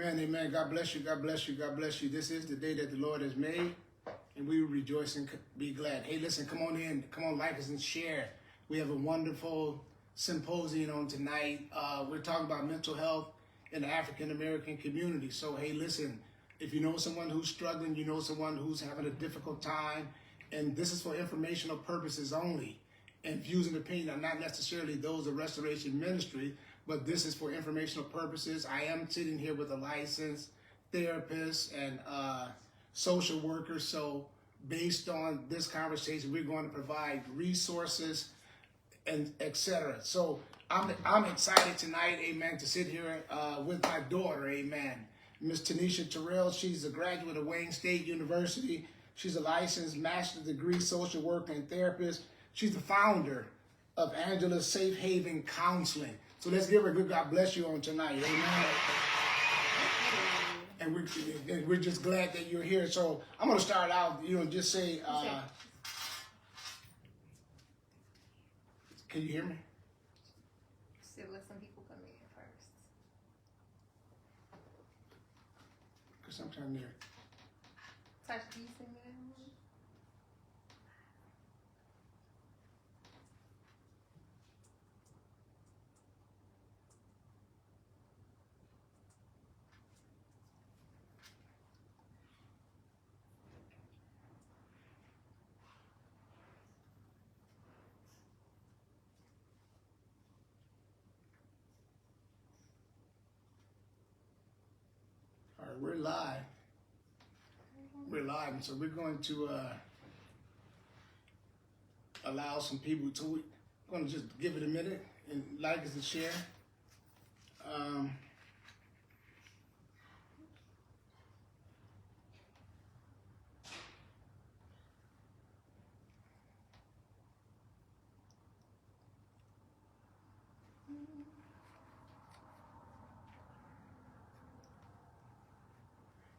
Amen, amen. God bless you, God bless you, God bless you. This is the day that the Lord has made, and we will rejoice and be glad. Hey, listen, come on in. Come on, like us and share. We have a wonderful symposium on tonight. We're talking about mental health in the African-American community. So, hey, listen, if you know someone who's struggling, you know someone who's having a difficult time, and this is for informational purposes only. And views and opinions are not necessarily those of Restoration Ministry, but this is for informational purposes. I am sitting here with a licensed therapist and social worker. So based on this conversation, we're going to provide resources and etc. So I'm excited tonight, amen, to sit here with my daughter, amen. Miss TANESHA TERRELL. She's a graduate of Wayne State University. She's a licensed master's degree social worker and therapist. She's the founder of Angela's Safe Haven Counseling. So let's give her a good God bless you on tonight. Amen. And we're just glad that you're here. So I'm going to start out, just say, can you hear me? Still let some people come in first. Because sometimes they're... Tasha, can you sing that one? All right, we're live. We're live, and so we're going to allow some people to. We're going to just give it a minute and like us and share.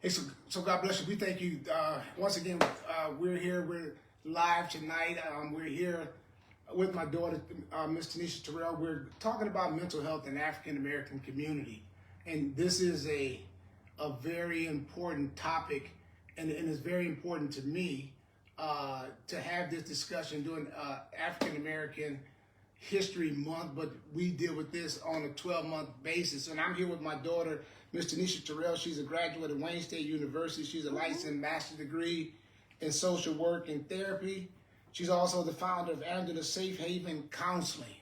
Hey, so God bless you. We thank you once again. We're here. We're live tonight. We're here with my daughter, Miss TANESHA TERRELL. We're talking about mental health in the African American community, and this is a very important topic, and it's very important to me to have this discussion during African American History Month, but we deal with this on a 12-month basis. And I'm here with my daughter, Miss TANESHA TERRELL. She's a graduate of Wayne State University. She's a licensed master's degree in social work and therapy. She's also the founder of Angela's Safe Haven Counseling.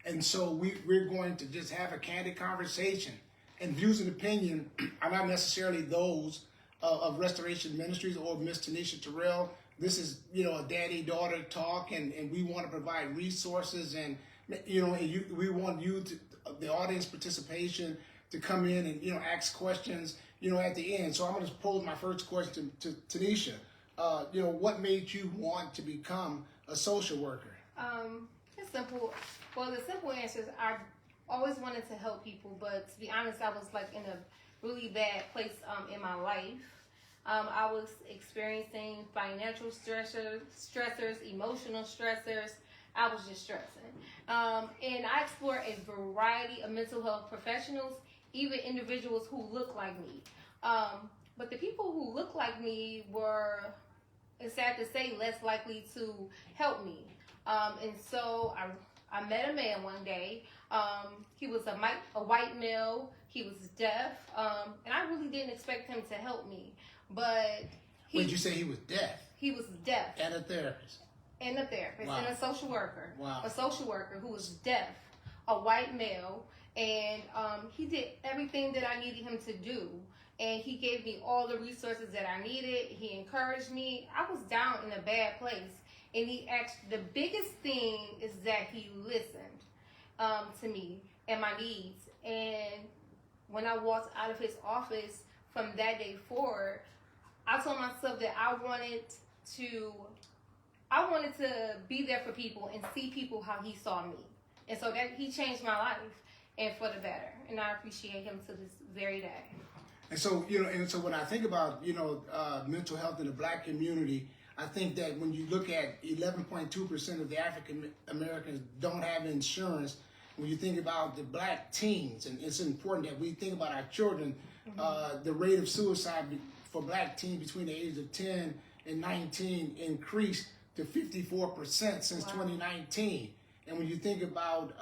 And so we're going to just have a candid conversation. And views and opinion are not necessarily those of Restoration Ministries or Miss TANESHA TERRELL. This is, a daddy-daughter talk, and we want to provide resources, and we want you to, the audience participation, to come in and ask questions at the end. So I'm going to pose my first question to TANESHA. What made you want to become a social worker? It's simple. Well, the simple answer is I always wanted to help people, but to be honest, I was like in a really bad place in my life. I was experiencing financial stressors, emotional stressors. I was just stressing. And I explored a variety of mental health professionals, even individuals who look like me. But the people who look like me were, it's sad to say, less likely to help me. And so I met a man one day. He was a white male. He was deaf. And I really didn't expect him to help me. But Would you say he was deaf? He was deaf. And a therapist? And a therapist. Wow. And a social worker. Wow. A social worker who was deaf, a white male. And he did everything that I needed him to do. And he gave me all the resources that I needed. He encouraged me. I was down in a bad place. And the biggest thing is that he listened to me and my needs. And when I walked out of his office from that day forward, I told myself that I wanted to be there for people and see people how he saw me. And so that he changed my life, and for the better. And I appreciate him to this very day. And so, so when I think about, mental health in the Black community, I think that when you look at 11.2% of the African Americans don't have insurance, when you think about the Black teens, and it's important that we think about our children, the rate of suicide for black teens between the ages of 10 and 19 increased to 54% since 2019. And when you think about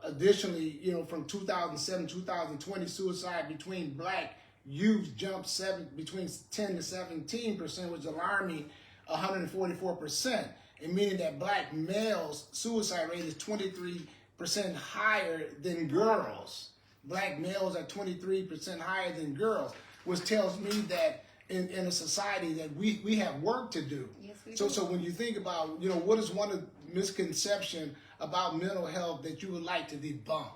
additionally, from 2007 to 2020, suicide between black youth jumped between 10 to 17%, which is alarming, 144%, and meaning that black males' suicide rate is 23% higher than girls. Black males are 23% higher than girls, which tells me that in a society that we have work to do. Yes, we So do. so when you think about, what is one of the misconceptions about mental health that you would like to debunk?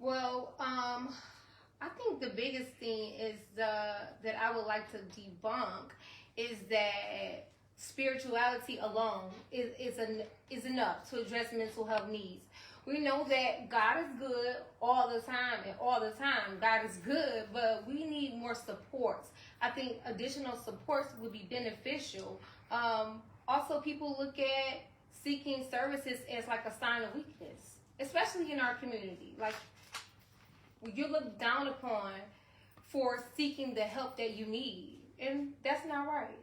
Well, I think the biggest thing is that I would like to debunk is that spirituality alone is enough to address mental health needs. We know that God is good all the time, and all the time God is good, but we need more supports. I think additional supports would be beneficial. Also, people look at seeking services as like a sign of weakness, especially in our community. Like, you're looked down upon for seeking the help that you need, and that's not right.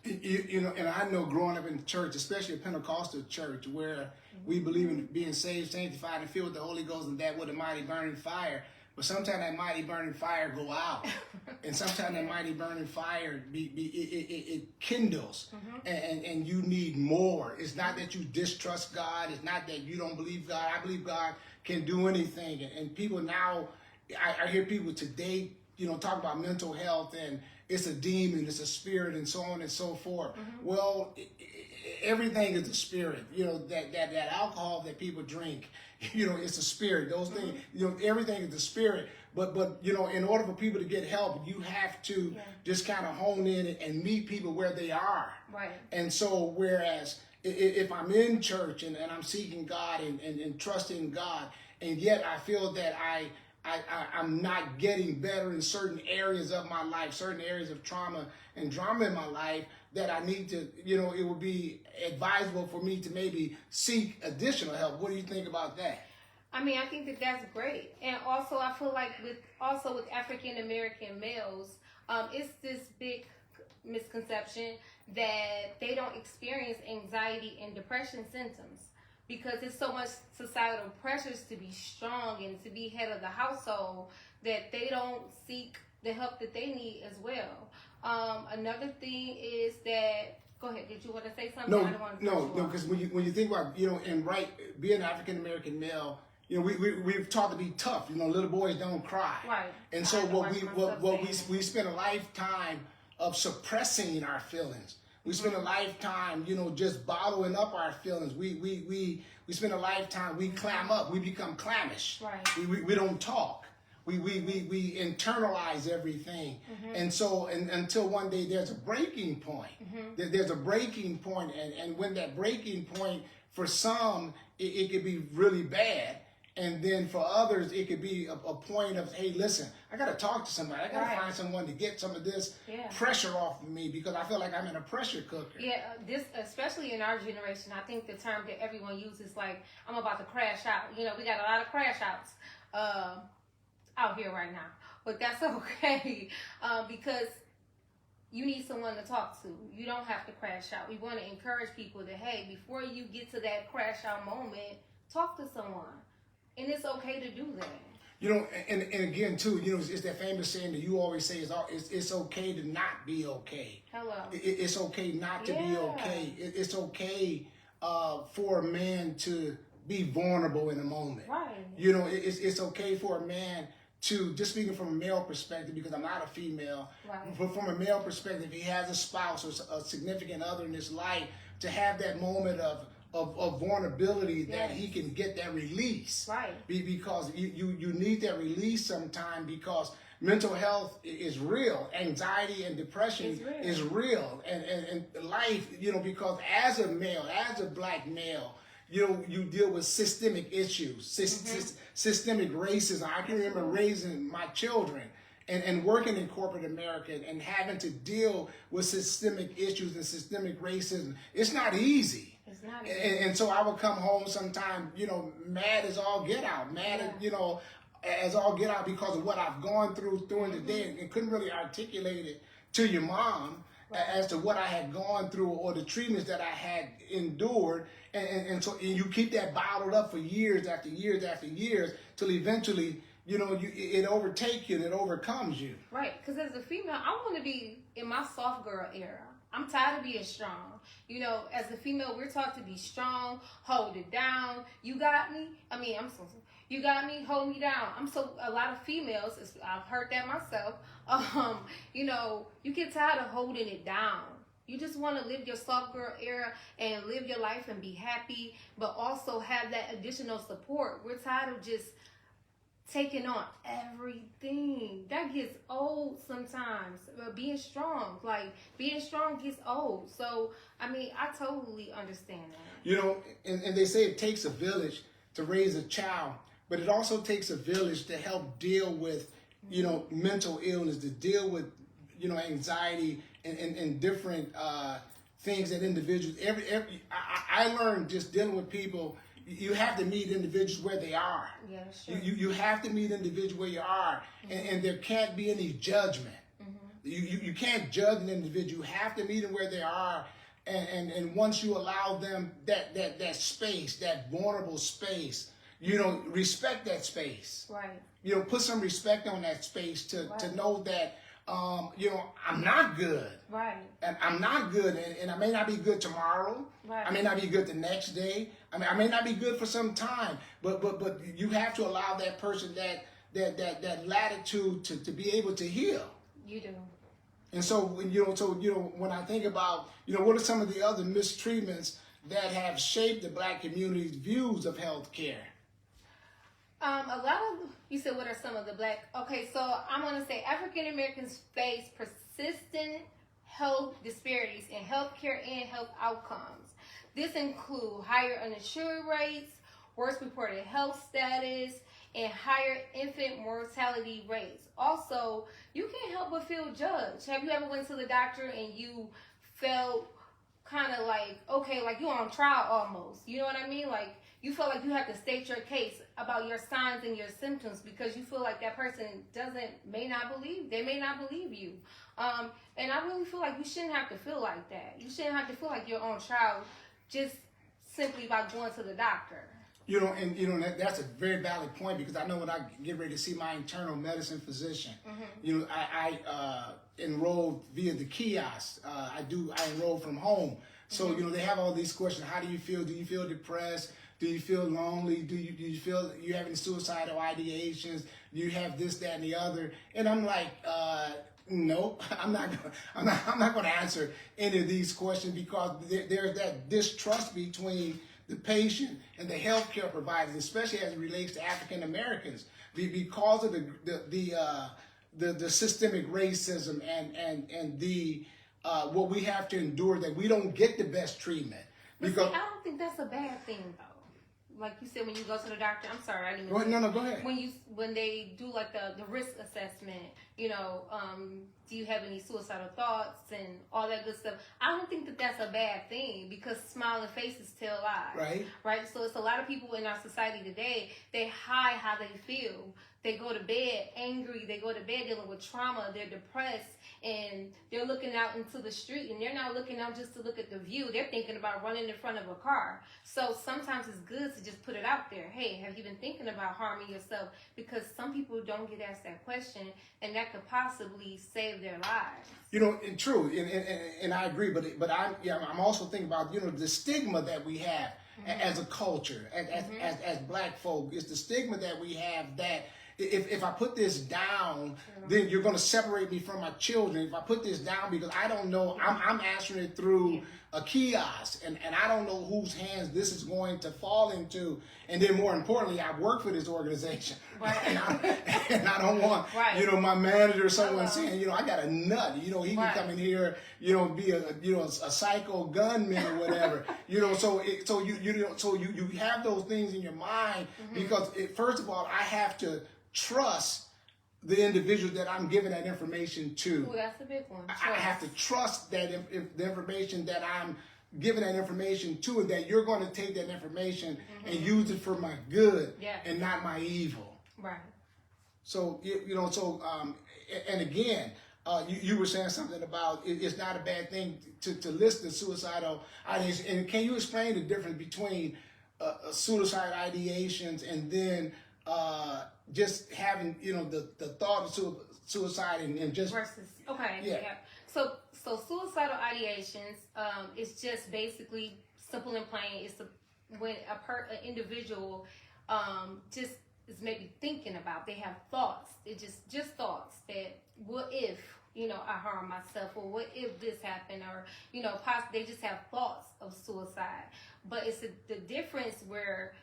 And I know growing up in church, especially a Pentecostal church, where we believe in being saved, sanctified, and filled with the Holy Ghost, and that with a mighty burning fire. But sometimes that mighty burning fire go out, and sometimes that mighty burning fire it kindles, and you need more. It's not that you distrust God. It's not that you don't believe God. I believe God can do anything. And people now, I hear people today, talk about mental health and it's a demon, it's a spirit, and so on and so forth. Well, everything is a spirit. That alcohol that people drink, it's a spirit. Those things, everything is a spirit. But in order for people to get help, you have to just kind of hone in and meet people where they are. Right. And so, whereas if I'm in church and I'm seeking God and trusting God, and yet I feel that I'm not getting better in certain areas of my life, certain areas of trauma and drama in my life, that I need to, it would be advisable for me to maybe seek additional help. What do you think about that? I mean, I think that that's great. And also, I feel like with African American males, it's this big misconception that they don't experience anxiety and depression symptoms, because there's so much societal pressures to be strong and to be head of the household that they don't seek the help that they need as well. Another thing is that, go ahead, did you want to say something? No, because when you think about, and being an African American male, we've taught to be tough. Little boys don't cry. Right. And so we spend a lifetime of suppressing our feelings. We spend a lifetime, just bottling up our feelings. We spend a lifetime, we clam up, we become clammish. Right. We don't talk. We internalize everything. And so until one day there's a breaking point. There's a breaking point, and when that breaking point, for some, it could be really bad. And then for others, it could be a point of, hey, listen, I got to talk to somebody. I got to find someone to get some of this pressure off of me, because I feel like I'm in a pressure cooker. Yeah, this, especially in our generation, I think the term that everyone uses, like, I'm about to crash out. We got a lot of crash outs out here right now. But that's okay, because you need someone to talk to. You don't have to crash out. We want to encourage people that, hey, before you get to that crash out moment, talk to someone. And it's okay to do that. And again, too, it's that famous saying that you always say, it's okay to not be okay. Hello. It's okay not to be okay. It's okay for a man to be vulnerable in a moment. Right. It's okay for a man to, just speaking from a male perspective, because I'm not a female, but from a male perspective, he has a spouse or a significant other in his life, to have that moment of vulnerability, that he can get that release. Right. Because you need that release sometime, because mental health is real. Anxiety and depression is real. And life, because as a male, as a black male, you deal with systemic issues, systemic racism. I can remember raising my children and working in corporate America and having to deal with systemic issues and systemic racism. It's not easy. It's not easy. And so I would come home sometime, mad as all get out, mad at, as all get out because of what I've gone through during the day, and couldn't really articulate it to your mom as to what I had gone through or the treatments that I had endured. And so you keep that bottled up for years after years after years till eventually, it overtakes you and it overcomes you. Right, because as a female, I want to be in my soft girl era. I'm tired of being strong. As a female, we're taught to be strong, hold it down. You got me? You got me, hold me down. A lot of females, I've heard that myself, you get tired of holding it down. You just want to live your soft girl era and live your life and be happy, but also have that additional support. We're tired of just taking on everything. That gets old sometimes. Being strong gets old. So, I totally understand that. And they say it takes a village to raise a child, but it also takes a village to help deal with, mental illness, to deal with, anxiety and different things that individuals, I learned just dealing with people, you have to meet individuals where they are. Yeah, sure. You have to meet individuals where you are, and there can't be any judgment. You can't judge an individual. You have to meet them where they are, and once you allow them that space, that vulnerable space, respect that space. Right. Put some respect on that space to know that I'm not good. Right. And I'm not good, and I may not be good tomorrow. Right. I may not be good the next day. I may not be good for some time, but you have to allow that person that latitude to be able to heal. You do. And so when I think about what are some of the other mistreatments that have shaped the Black community's views of health care? You said what are some of the Black, okay, so I'm going to say African Americans face persistent health disparities in healthcare and health outcomes. This includes higher uninsured rates, worse reported health status, and higher infant mortality rates. Also, you can't help but feel judged. Have you ever went to the doctor and you felt kind of like, okay, like you're on trial almost? You know what I mean? Like, you feel like you have to state your case about your signs and your symptoms because you feel like that person may not believe you. And I really feel like you shouldn't have to feel like that. You shouldn't have to feel like you're on trial just simply by going to the doctor. That's a very valid point, because I know when I get ready to see my internal medicine physician, I enrolled via the kiosk. I enroll from home. So, they have all these questions. How do you feel? Do you feel depressed? Do you feel lonely? Do you feel you have any suicidal ideations? Do you have this, that, and the other? And I'm like, no, I'm not going to answer any of these questions, because there's that distrust between the patient and the healthcare providers, especially as it relates to African Americans, because of the systemic racism and the what we have to endure, that we don't get the best treatment. Because I don't think that's a bad thing, though. Like you said, when you go to the doctor, I'm sorry, I didn't even No, go ahead. When they do like the risk assessment, do you have any suicidal thoughts and all that good stuff? I don't think that that's a bad thing, because smiling faces tell lies. Right. So it's a lot of people in our society today, they hide how they feel. They go to bed angry. They go to bed dealing with trauma. They're depressed, and they're looking out into the street, and they're not looking out just to look at the view. They're thinking about running in front of a car. So sometimes it's good to just put it out there. Hey, have you been thinking about harming yourself? Because some people don't get asked that question, and that could possibly save their lives. And true, and I agree. But I'm also thinking about the stigma that we have as a culture, as Black folk. It's the stigma that we have that if I put this down, then you're going to separate me from my children. If I put this down, because I don't know, I'm answering it through a kiosk, and I don't know whose hands this is going to fall into. And then more importantly, I work for this organization, and I don't want, my manager or someone saying, I got a nut, he can come in here, be a psycho gunman or whatever, so you have those things in your mind, because first of all, I have to trust the individual that I'm giving that information to. Well, that's a big one. I have to trust that the information that I'm giving that information to, and that you're going to take that information and use it for my good and not my evil. Right. So and again, you were saying something about it's not a bad thing to list the suicidal ideation. And can you explain the difference between suicide ideations and then just having the thought of suicide and just versus okay, yeah. So suicidal ideations is just basically simple and plain. It's when an individual just is maybe thinking about. They have thoughts. It just thoughts that what if I harm myself, or what if this happened, or they just have thoughts of suicide. But it's the difference where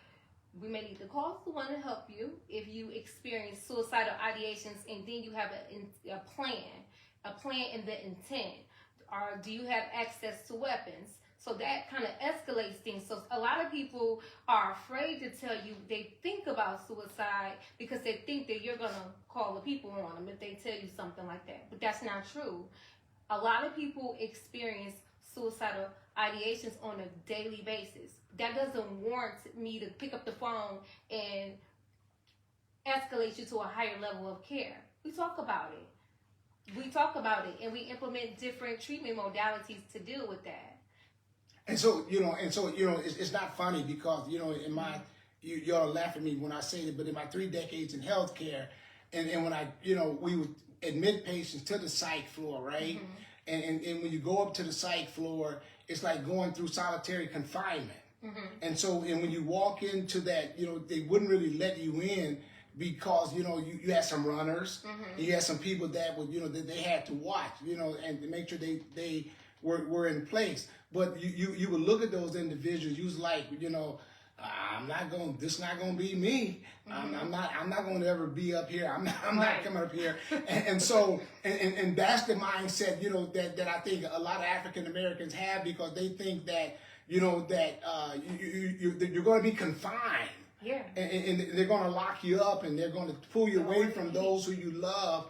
we may need to call someone to help you if you experience suicidal ideations, and then you have a plan and the intent. Or do you have access to weapons? So that kind of escalates things. So a lot of people are afraid to tell you they think about suicide because they think that you're going to call the people on them if they tell you something like that. But that's not true. A lot of people experience suicidal ideations on a daily basis. That doesn't warrant me to pick up the phone and escalate you to a higher level of care. We talk about it. And we implement different treatment modalities to deal with that. And so it's not funny because in my y'all laugh at me when I say it, but in my 3 decades in healthcare, and when I we would admit patients to the psych floor, right? Mm-hmm. And when you go up to the psych floor, it's like going through solitary confinement. Mm-hmm. And when you walk into that, they wouldn't really let you in because you had some runners, mm-hmm. you had some people that would that they had to watch, and to make sure they were in place. But you would look at those individuals, you was like, this not gonna be me. Mm-hmm. I'm not gonna ever be up here. I'm not coming up here. and so that's the mindset, that I think a lot of African Americans have, because they think that, that you're gonna be confined. Yeah. And they're gonna lock you up, and they're gonna pull you away from those who you love,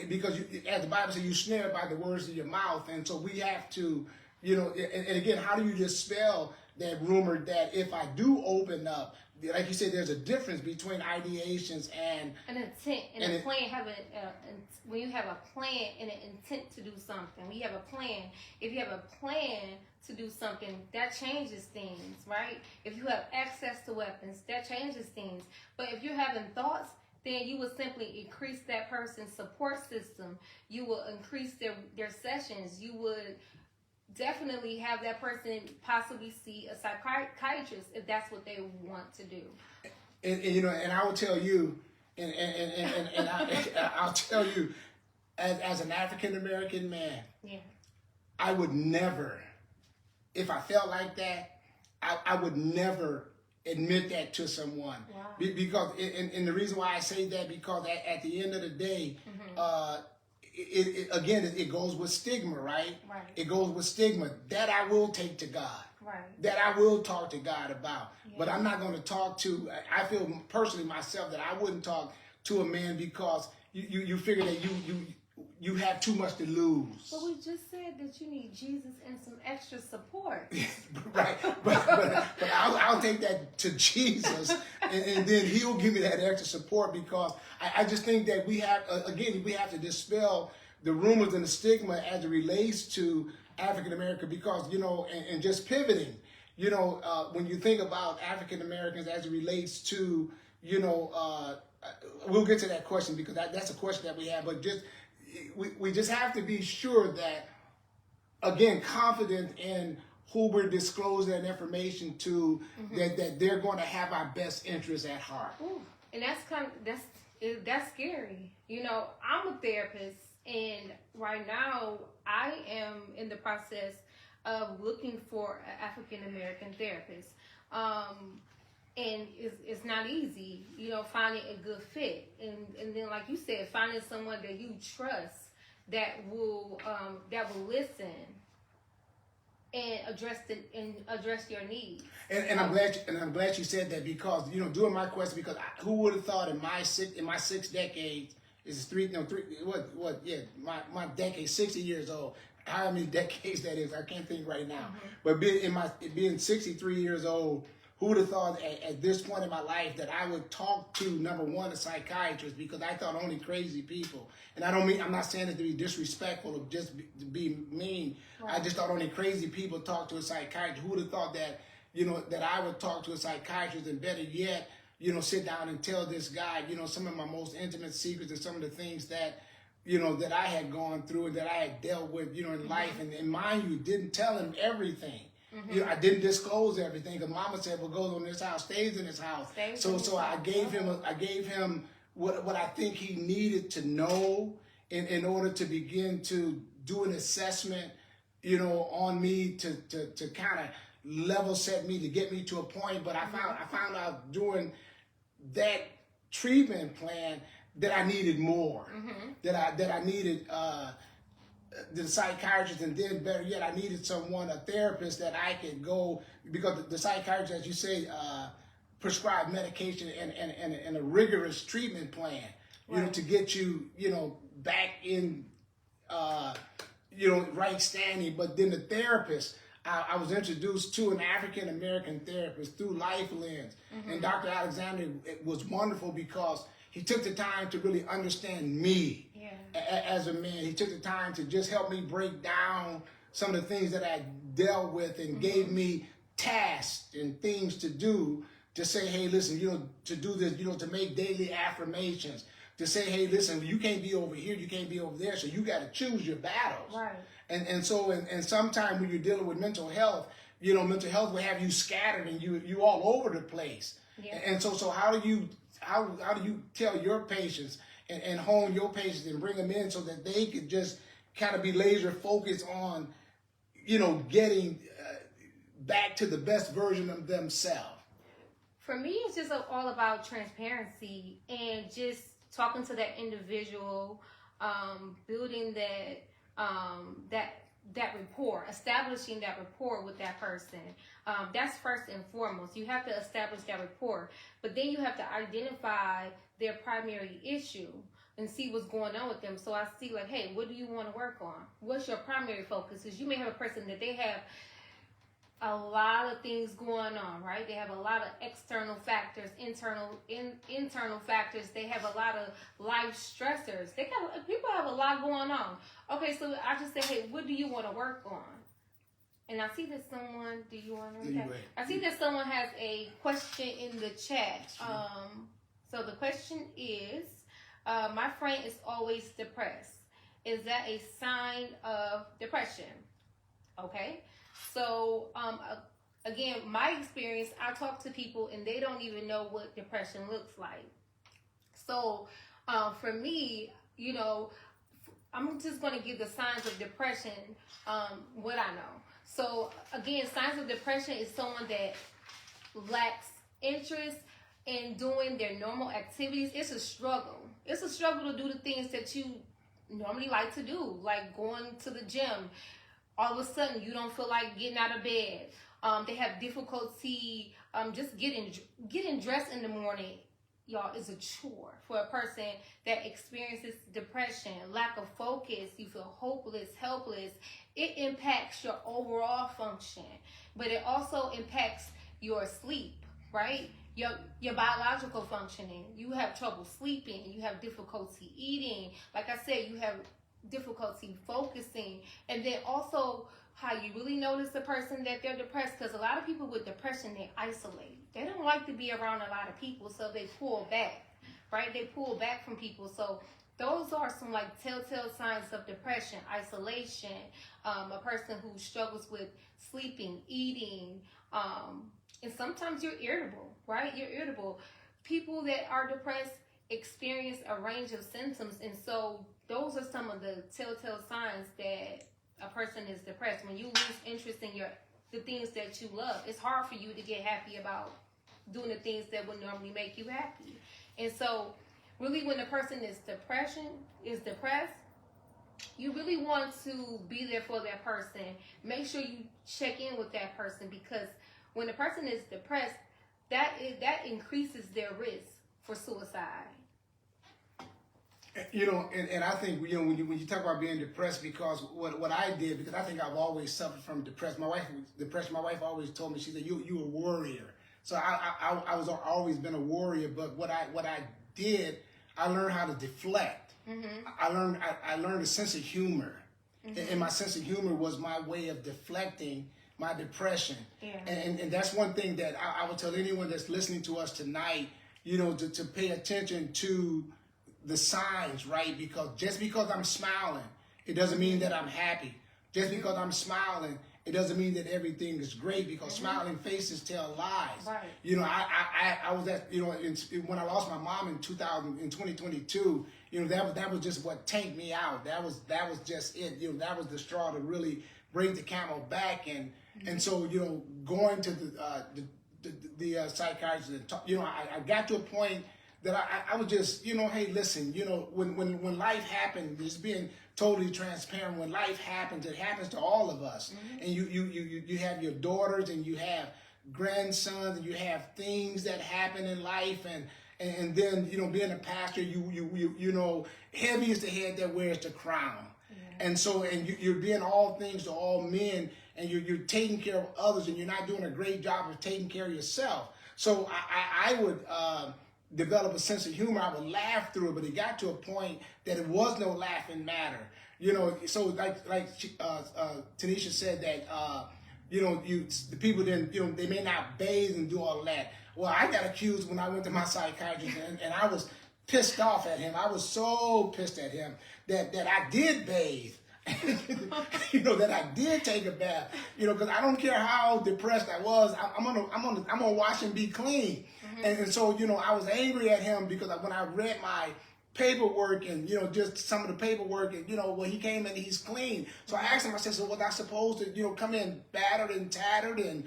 because as the Bible says, you snare by the words of your mouth. And so we have to, and again, how do you dispel that rumor that if I do open up, like you said, there's a difference between ideations and an intent and a plan. When you have a plan and an intent to do something, when you have a plan, if you have a plan to do something, that changes things, right? If you have access to weapons, that changes things. But if you're having thoughts, then you will simply increase that person's support system. You will increase their sessions. You would definitely have that person possibly see a psychiatrist if that's what they want to do. And I will tell you, and I'll tell you, as an African American man, yeah, I would never, if I felt like that, I would never admit that to someone. Wow. Because and the reason why I say that, because at the end of the day, mm-hmm. It goes with stigma, right? Right. It goes with stigma that I will take to God. Right. That I will talk to God about. Yeah. But I'm not going to talk to, I feel personally myself that I wouldn't talk to a man because you figure that you have too much to lose. But we just said that you need Jesus and some extra support. Right. But I'll take that to Jesus, and then he'll give me that extra support, because I just think that we have to dispel the rumors and the stigma as it relates to African American, because, and just pivoting, when you think about African Americans as it relates to, we'll get to that question, because that's a question that we have, but we just have to be sure that, again, confident in who we're disclosing that information to, mm-hmm. that they're going to have our best interests at heart. Ooh. And that's scary. I'm a therapist, and right now I am in the process of looking for an African American therapist. And it's not easy, finding a good fit, and then, like you said, finding someone that you trust that will listen and address your needs. And I'm glad you said that, because during my question, because who would have thought in my 6 decades, my decade, 60 years old. How many decades that is, I can't think right now. Mm-hmm. But being 63 years old, who would have thought at this point in my life that I would talk to, number one, a psychiatrist, because I thought only crazy people, and I'm not saying it to be disrespectful or just to be mean. Right. I just thought only crazy people talk to a psychiatrist. Who would have thought that, that I would talk to a psychiatrist, and better yet, sit down and tell this guy, some of my most intimate secrets and some of the things that, that I had gone through and that I had dealt with, in life. And mind you, didn't tell him everything. I didn't disclose everything, because Mama said what goes on in this house stays in this house. So I gave him what I think he needed to know in order to begin to do an assessment, on me to kind of level set me, to get me to a point. But I found out during that treatment plan that I needed more, that I needed the psychiatrist, and then better yet, I needed a therapist that I could go, because the psychiatrist, as you say, prescribe medication and a rigorous treatment plan, to get you, back in, right standing. But then the therapist, I was introduced to an African American therapist through Life Lens, and Dr. Alexander was wonderful because he took the time to really understand me as a man. He took the time to just help me break down some of the things that I dealt with, and gave me tasks and things to do, to say, hey, listen, to do this, to make daily affirmations, to say, hey, listen, you can't be over here, you can't be over there, so you got to choose your battles. Right. And so sometimes when you're dealing with mental health, mental health will have you scattered and you all over the place. Yeah. And so how do you tell your patients and hone your patients and bring them in so that they could just kind of be laser focused on, getting back to the best version of themselves? For me, it's just all about transparency and just talking to that individual, building that rapport, establishing that rapport with that person. That's first and foremost. You have to establish that rapport, but then you have to identify their primary issue and see what's going on with them. So I see, like, hey, what do you want to work on? What's your primary focus? Because you may have a person that they have a lot of things going on, right? They have a lot of external factors, internal factors. They have a lot of life stressors. People have a lot going on. Okay, so I just say, hey, what do you want to work on? And I see that someone, do you want to? Okay. I see that someone has a question in the chat. So the question is, my friend is always depressed. Is that a sign of depression? Okay. So, again, my experience, I talk to people and they don't even know what depression looks like. So, for me, I'm just going to give the signs of depression, what I know. So, again, signs of depression is someone that lacks interest in doing their normal activities. It's a struggle. It's a struggle to do the things that you normally like to do, like going to the gym. All of a sudden, you don't feel like getting out of bed. They have difficulty just getting dressed in the morning. Y'all, is a chore for a person that experiences depression, lack of focus. You feel hopeless, helpless. It impacts your overall function, but it also impacts your sleep, right? Your biological functioning. You have trouble sleeping. You have difficulty eating. Like I said, you have difficulty focusing. And then also how you really notice the person that they're depressed, because a lot of people with depression, they isolate. They don't like to be around a lot of people, so they pull back, right? They pull back from people. So those are some like telltale signs of depression: isolation, a person who struggles with sleeping, eating, and sometimes you're irritable, right? You're irritable. People that are depressed experience a range of symptoms, and so those are some of the telltale signs that a person is depressed. When you lose interest in the things that you love, it's hard for you to get happy about doing the things that would normally make you happy. And so really when a person is depressed, you really want to be there for that person. Make sure you check in with that person, because when a person is depressed, that increases their risk for suicide. And I think, when you talk about being depressed, because what I did, because I think I've always suffered from depression. My wife always told me, she said, you a warrior. So I was always been a warrior, but what I did, I learned how to deflect. I learned a sense of humor, and my sense of humor was my way of deflecting my depression. And that's one thing that I would tell anyone that's listening to us tonight, you know, to pay attention to the signs, right? Because just because I'm smiling, it doesn't mean that I'm happy. Just because I'm smiling, it doesn't mean that everything is great, because smiling faces tell lies. Right. You know, I was at, you know, when I lost my mom in 2022, you know, that was just what tanked me out. That was just it. You know, that was the straw to really bring the camel back. And so, you know, going to the psychiatrist, and talk, you know, I got to a point that I was just, you know, hey, listen, you know, when life happens, just being totally transparent, when life happens, it happens to all of us. And you have your daughters, and you have grandsons, and you have things that happen in life, and then, you know, being a pastor, you know, heavy is the head that wears the crown. And so, and you're being all things to all men, and you're taking care of others, and you're not doing a great job of taking care of yourself. So I would develop a sense of humor. I would laugh through it, but it got to a point that it was no laughing matter. You know, so like TANESHA said that, you know, the people didn't, you know, they may not bathe and do all that. Well, I got accused when I went to my psychiatrist, and I was pissed off at him. I was so pissed at him that I did bathe. You know, that I did take a bath. You know, because I don't care how depressed I was, I'm gonna wash and be clean. And so, you know, I was angry at him because when I read my paperwork, and, you know, just some of the paperwork, and, you know, well, he came in and he's clean. So I asked him, I said, so was I supposed to, you know, come in battered and tattered, and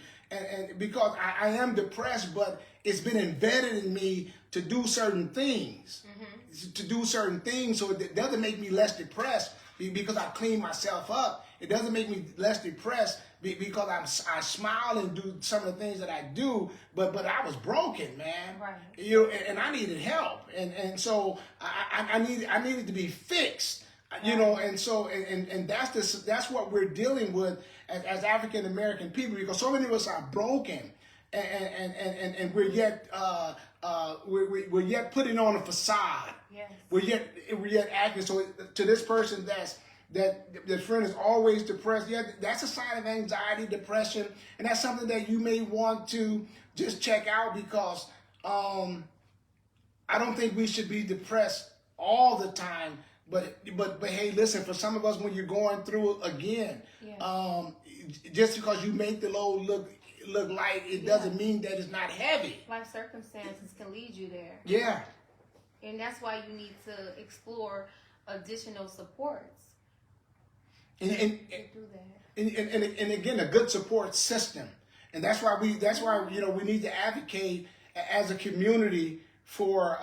because I am depressed, but it's been embedded in me to do certain things, so it doesn't make me less depressed because I clean myself up. It doesn't make me less depressed because I smile and do some of the things that I do, but I was broken, man. Right. You know, and I needed help, and so I needed to be fixed. You know, and so and that's what we're dealing with as African American people, because so many of us are broken, and we're yet we're yet putting on a facade. Yes. We're yet acting. So to this person that the friend is always depressed, yeah, that's a sign of anxiety, depression, and that's something that you may want to just check out, because I don't think we should be depressed all the time. But hey, listen, for some of us, when you're going through it again, just because you make the load look light, it doesn't mean that it's not heavy. Life circumstances can lead you there. Yeah. And that's why you need to explore additional supports. And again, a good support system. And that's why you know, we need to advocate as a community for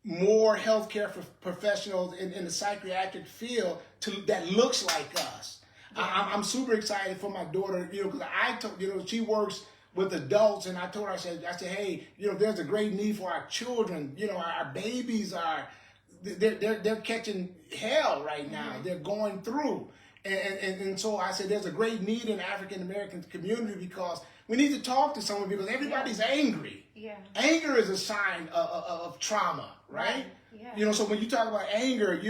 more healthcare professionals in the psychiatric field that looks like us. I'm super excited for my daughter, you know, because I told, you know, she works with adults, and I told her, I said, hey, you know, there's a great need for our children. You know, our babies they're catching hell right now. They're going through. And so I said, there's a great need in the African American community, because we need to talk to someone, because everybody's angry. Yeah. Anger is a sign of trauma, right? Yeah. You know, so when you talk about anger,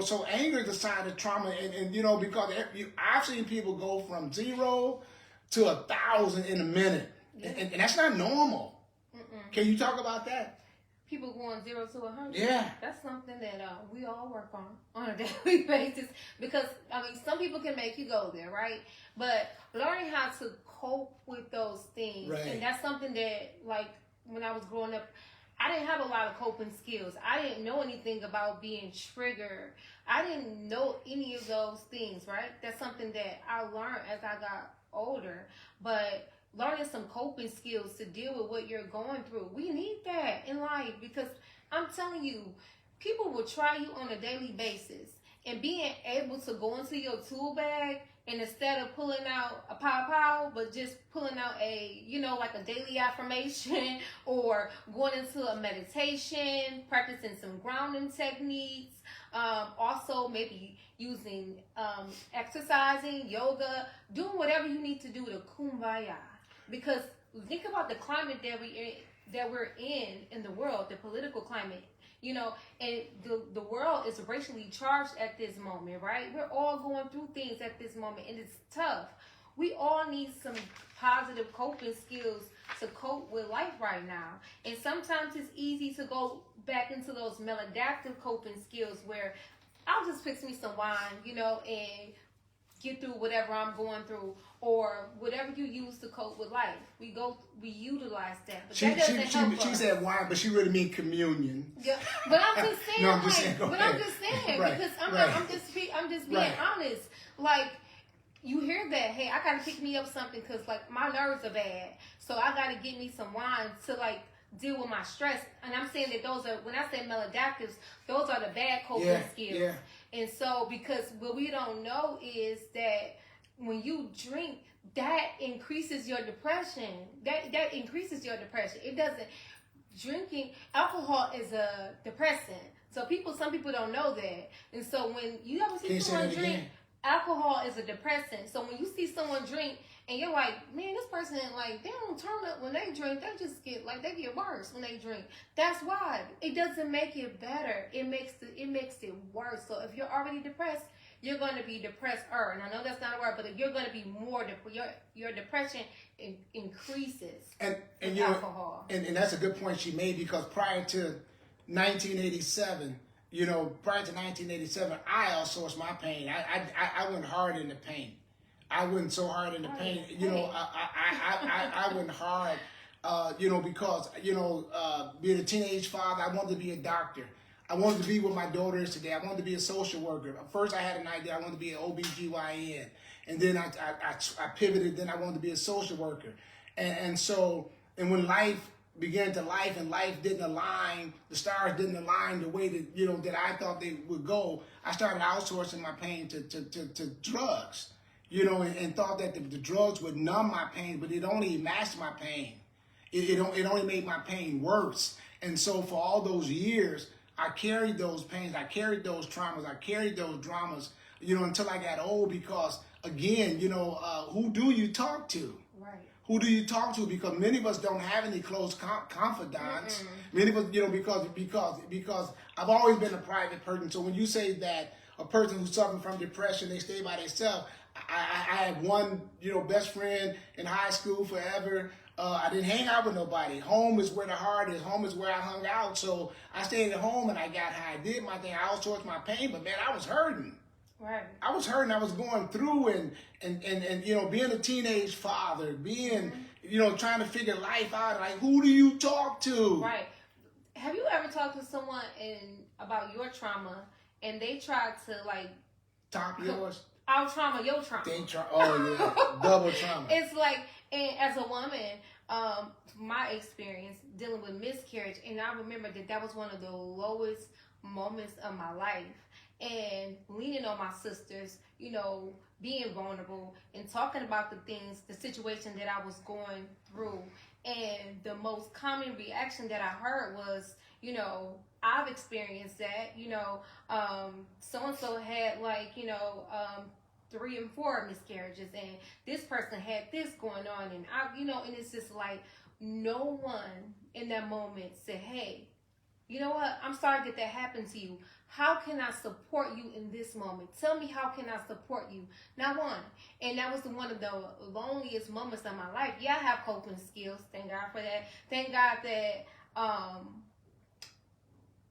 so anger is a sign of trauma, and you know, because I've seen people go from 0 to 1,000 in a minute, and that's not normal. Can you talk about that? People going 0 to 100. Yeah, that's something that we all work on a daily basis, because I mean, some people can make you go there, right? But learning how to cope with those things, right. And that's something that, like, when I was growing up, I didn't have a lot of coping skills. I didn't know anything about being triggered. I didn't know any of those things, right? That's something that I learned as I got older. But learning some coping skills to deal with what you're going through, we need that in life, because I'm telling you, people will try you on a daily basis, and being able to go into your tool bag, and instead of pulling out a pow, but just pulling out a, you know, like a daily affirmation, or going into a meditation, practicing some grounding techniques, also maybe using exercising, yoga, doing whatever you need to do to kumbaya. because think about the climate that we're in the world, the political climate. You know, and the world is racially charged at this moment, right? We're all going through things at this moment, and it's tough. We all need some positive coping skills to cope with life right now. And sometimes it's easy to go back into those maladaptive coping skills where I'll just fix me some wine, you know, and get through whatever I'm going through, or whatever you use to cope with life. We utilize that, but that doesn't help us. She said wine, but she really mean communion. Yeah, but I'm just saying, no, I'm just saying, right. Because I'm just being honest. Like, you hear that? Hey, I gotta pick me up something because like my nerves are bad, so I gotta get me some wine to like deal with my stress. And I'm saying that those are, when I say maladaptives, those are the bad coping skills. Yeah. And so, because what we don't know is that when you drink, that increases your depression. That increases your depression. It doesn't. Drinking alcohol is a depressant. So some people don't know that. And so when you ever see someone drink, alcohol is a depressant. So when you see someone drink and you're like, man, this person, like, they don't turn up when they drink. They just get, like, they get worse when they drink. That's why. It doesn't make it better. It makes it worse. So if you're already depressed, you're going to be depressed-er. And I know that's not a word, but you're going to be more your depression increases with alcohol. And that's a good point she made, because prior to 1987, I outsourced my pain. I went hard in the pain. I went so hard in the pain. I went hard, because, being a teenage father, I wanted to be a doctor. I wanted to be what my daughter is today. I wanted to be a social worker. First, I had an idea. I wanted to be an OBGYN. And then I pivoted. Then I wanted to be a social worker. And when life began to life and life didn't align, the stars didn't align the way that, that I thought they would go, I started outsourcing my pain to drugs. And thought that the drugs would numb my pain, but it only masked my pain. It only made my pain worse. And so for all those years, I carried those pains, I carried those traumas, I carried those dramas, until I got old, because, again, who do you talk to? Right. Who do you talk to? Because many of us don't have any close confidants. Many of us, because I've always been a private person. So when you say that a person who's suffering from depression, they stay by themselves, I had one, best friend in high school forever. I didn't hang out with nobody. Home is where the heart is. Home is where I hung out. So I stayed at home and I got high. I did my thing. I outsourced my pain, but man, I was hurting. Right. I was hurting. I was going through and being a teenage father, being, trying to figure life out. Like, who do you talk to? Right. Have you ever talked to someone about your trauma and they tried to like top yours? Our trauma, your trauma. Oh yeah, double trauma. It's like, and as a woman, my experience dealing with miscarriage, and I remember that was one of the lowest moments of my life. And leaning on my sisters, being vulnerable and talking about the situation that I was going through. And the most common reaction that I heard was, I've experienced that, so-and-so had 3 and 4 miscarriages, and this person had this going on, and and it's just like no one in that moment said, hey, you know what? I'm sorry that happened to you. How can I support you in this moment? Tell me, how can I support you? Not one. And that was one of the loneliest moments of my life. Yeah, I have coping skills. Thank God for that. Thank God that I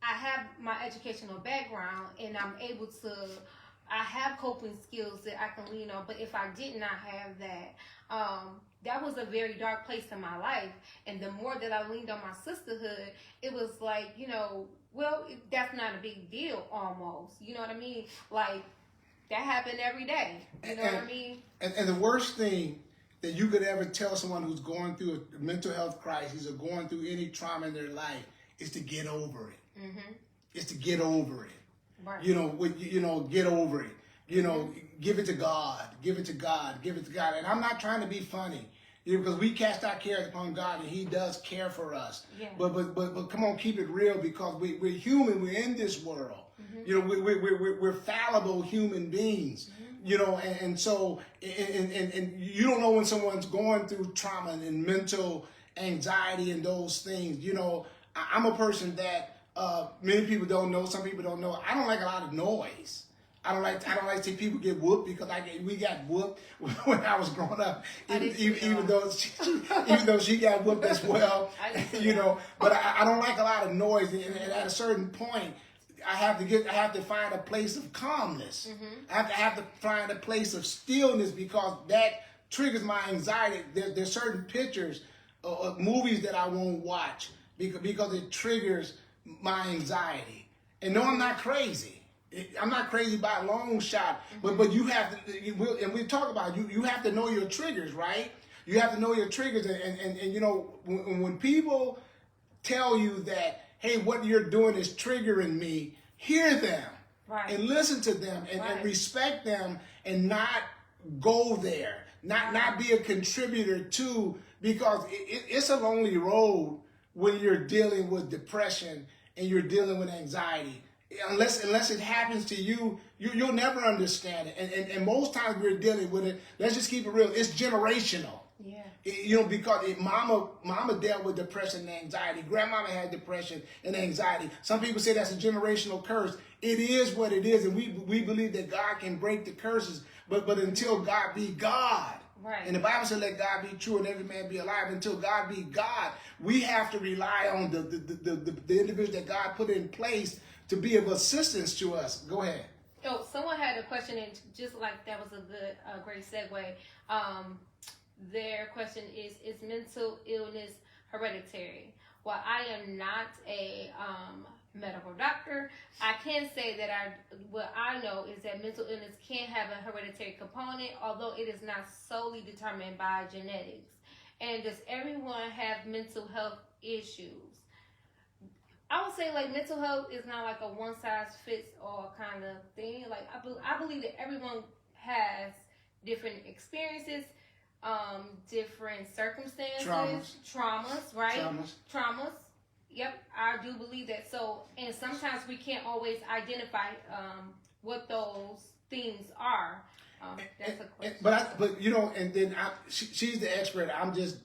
have my educational background and I'm able to, I have coping skills that I can lean on. But if I did not have that, that was a very dark place in my life. And the more that I leaned on my sisterhood, it was like, well, that's not a big deal almost. You know what I mean? Like, that happened every day. You know what I mean? And the worst thing that you could ever tell someone who's going through a mental health crisis or going through any trauma in their life is to get over it. Mm-hmm. It's to get over it. Right. Get over it. Give it to God. Give it to God. Give it to God. And I'm not trying to be funny. Because we cast our cares upon God and He does care for us. Yeah. But come on, keep it real, because we're human. We're in this world. Mm-hmm. We're fallible human beings. Mm-hmm. You know, and so and you don't know when someone's going through trauma and mental anxiety and those things. You know, I'm a person that many people don't know. Some people don't know. I don't like a lot of noise. I don't like to see people get whooped because we got whooped when I was growing up. Even though she got whooped as well, you know. But I don't like a lot of noise. And at a certain point, I have to find a place of calmness. I have to find a place of stillness because that triggers my anxiety. There's certain pictures or movies that I won't watch because it triggers my anxiety. And no, I'm not crazy. I'm not crazy by a long shot, but you have to, and we talk about you have to know your triggers, right? You have to know your triggers, and you know, when people tell you that, hey, what you're doing is triggering me, hear them, right, and listen to them, and respect them, and not go there, not be a contributor to, because it's a lonely road when you're dealing with depression and you're dealing with anxiety. Unless it happens to you, you'll never understand it. And most times we're dealing with it. Let's just keep it real. It's generational. Yeah. You know, because mama dealt with depression and anxiety. Grandmama had depression and anxiety. Some people say that's a generational curse. It is what it is, and we believe that God can break the curses. But until God be God. Right. And the Bible said, let God be true and every man be alive. Until God be God, we have to rely on the individuals that God put in place to be of assistance to us. Go ahead. Oh, someone had a question, and just like that was a good, great segue. Their question is mental illness hereditary? While I am not a medical doctor, I can say that what I know is that mental illness can have a hereditary component, although it is not solely determined by genetics. And does everyone have mental health issues? I would say like mental health is not like a one size fits all kind of thing. Like I believe that everyone has different experiences, different circumstances, traumas, right? Traumas. Yep, I do believe that. So, and sometimes we can't always identify what those things are. That's a question. But you know, and then she's the expert. I'm just